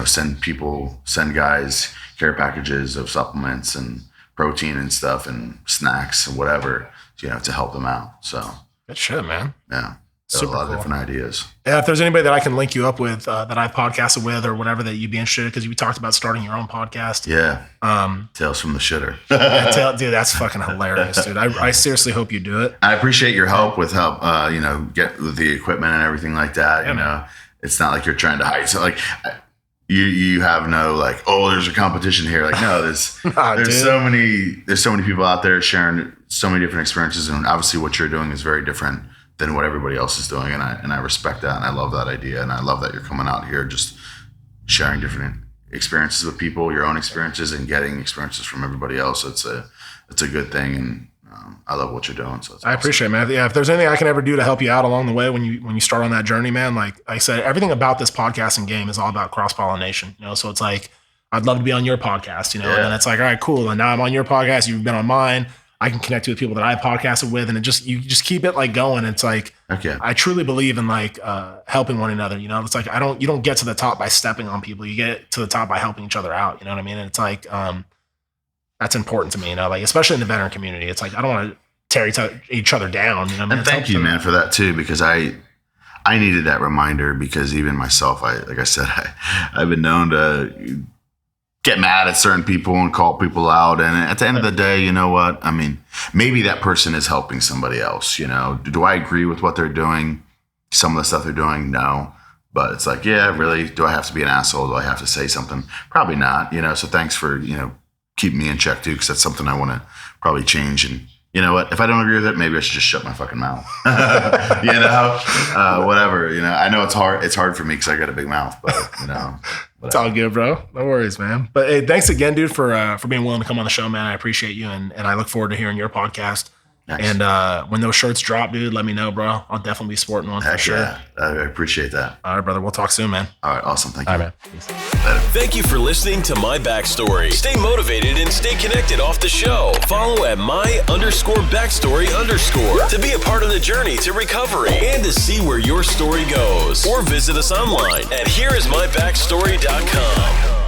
send guys care packages of supplements and protein and stuff and snacks and whatever, to help them out. So good shit, man. Yeah. a lot of different ideas. Yeah, if there's anybody that I can link you up with that I've podcasted with or whatever that you'd be interested in, because you talked about starting your own podcast. Yeah. Tales from the Shitter. Dude, that's fucking hilarious, dude. I seriously hope you do it. I appreciate your help with get with the equipment and everything like that. Yeah, it's not like you're trying to hide. So like you have no like, oh, there's a competition here. Like, no, there's so many people out there sharing so many different experiences, and obviously what you're doing is very different than what everybody else is doing, and I respect that, and I love that idea, and I love that you're coming out here just sharing different experiences with people, your own experiences, and getting experiences from everybody else. It's a good thing, and I love what you're doing. So I appreciate it, man. Yeah, if there's anything I can ever do to help you out along the way when you start on that journey, man, like I said, everything about this podcasting game is all about cross-pollination. So it's like, I'd love to be on your podcast, and then it's like, all right, cool. And now I'm on your podcast. You've been on mine. I can connect you with people that I podcasted with, and you just keep it like going. It's like, I truly believe in like helping one another. It's like you don't get to the top by stepping on people. You get to the top by helping each other out. You know what I mean? And it's like that's important to me. Like especially in the veteran community. It's like I don't want to tear each other down. And thank you, man, for that too, because I needed that reminder, because even myself, like I said, I've been known to get mad at certain people and call people out. And at the end of the day, you know what? I mean, maybe that person is helping somebody else, Do I agree with what they're doing? Some of the stuff they're doing? No. But it's like, yeah, really? Do I have to be an asshole? Do I have to say something? Probably not, So thanks for, keeping me in check too, because that's something I want to probably change. And you know what? If I don't agree with it, maybe I should just shut my fucking mouth. Whatever. I know it's hard. It's hard for me because I got a big mouth, but It's all good, bro. No worries, man. But hey, thanks again, dude, for being willing to come on the show, man. I appreciate you, and I look forward to hearing your podcast. Nice. And when those shirts drop, dude, let me know, bro. I'll definitely be sporting one for sure. Yeah. I appreciate that. All right, brother. We'll talk soon, man. All right, awesome. Thank you. All right, man. Peace. Later. Thank you for listening to My Backstory. Stay motivated and stay connected off the show. Follow at my_backstory_ to be a part of the journey to recovery and to see where your story goes. Or visit us online at hereismybackstory.com.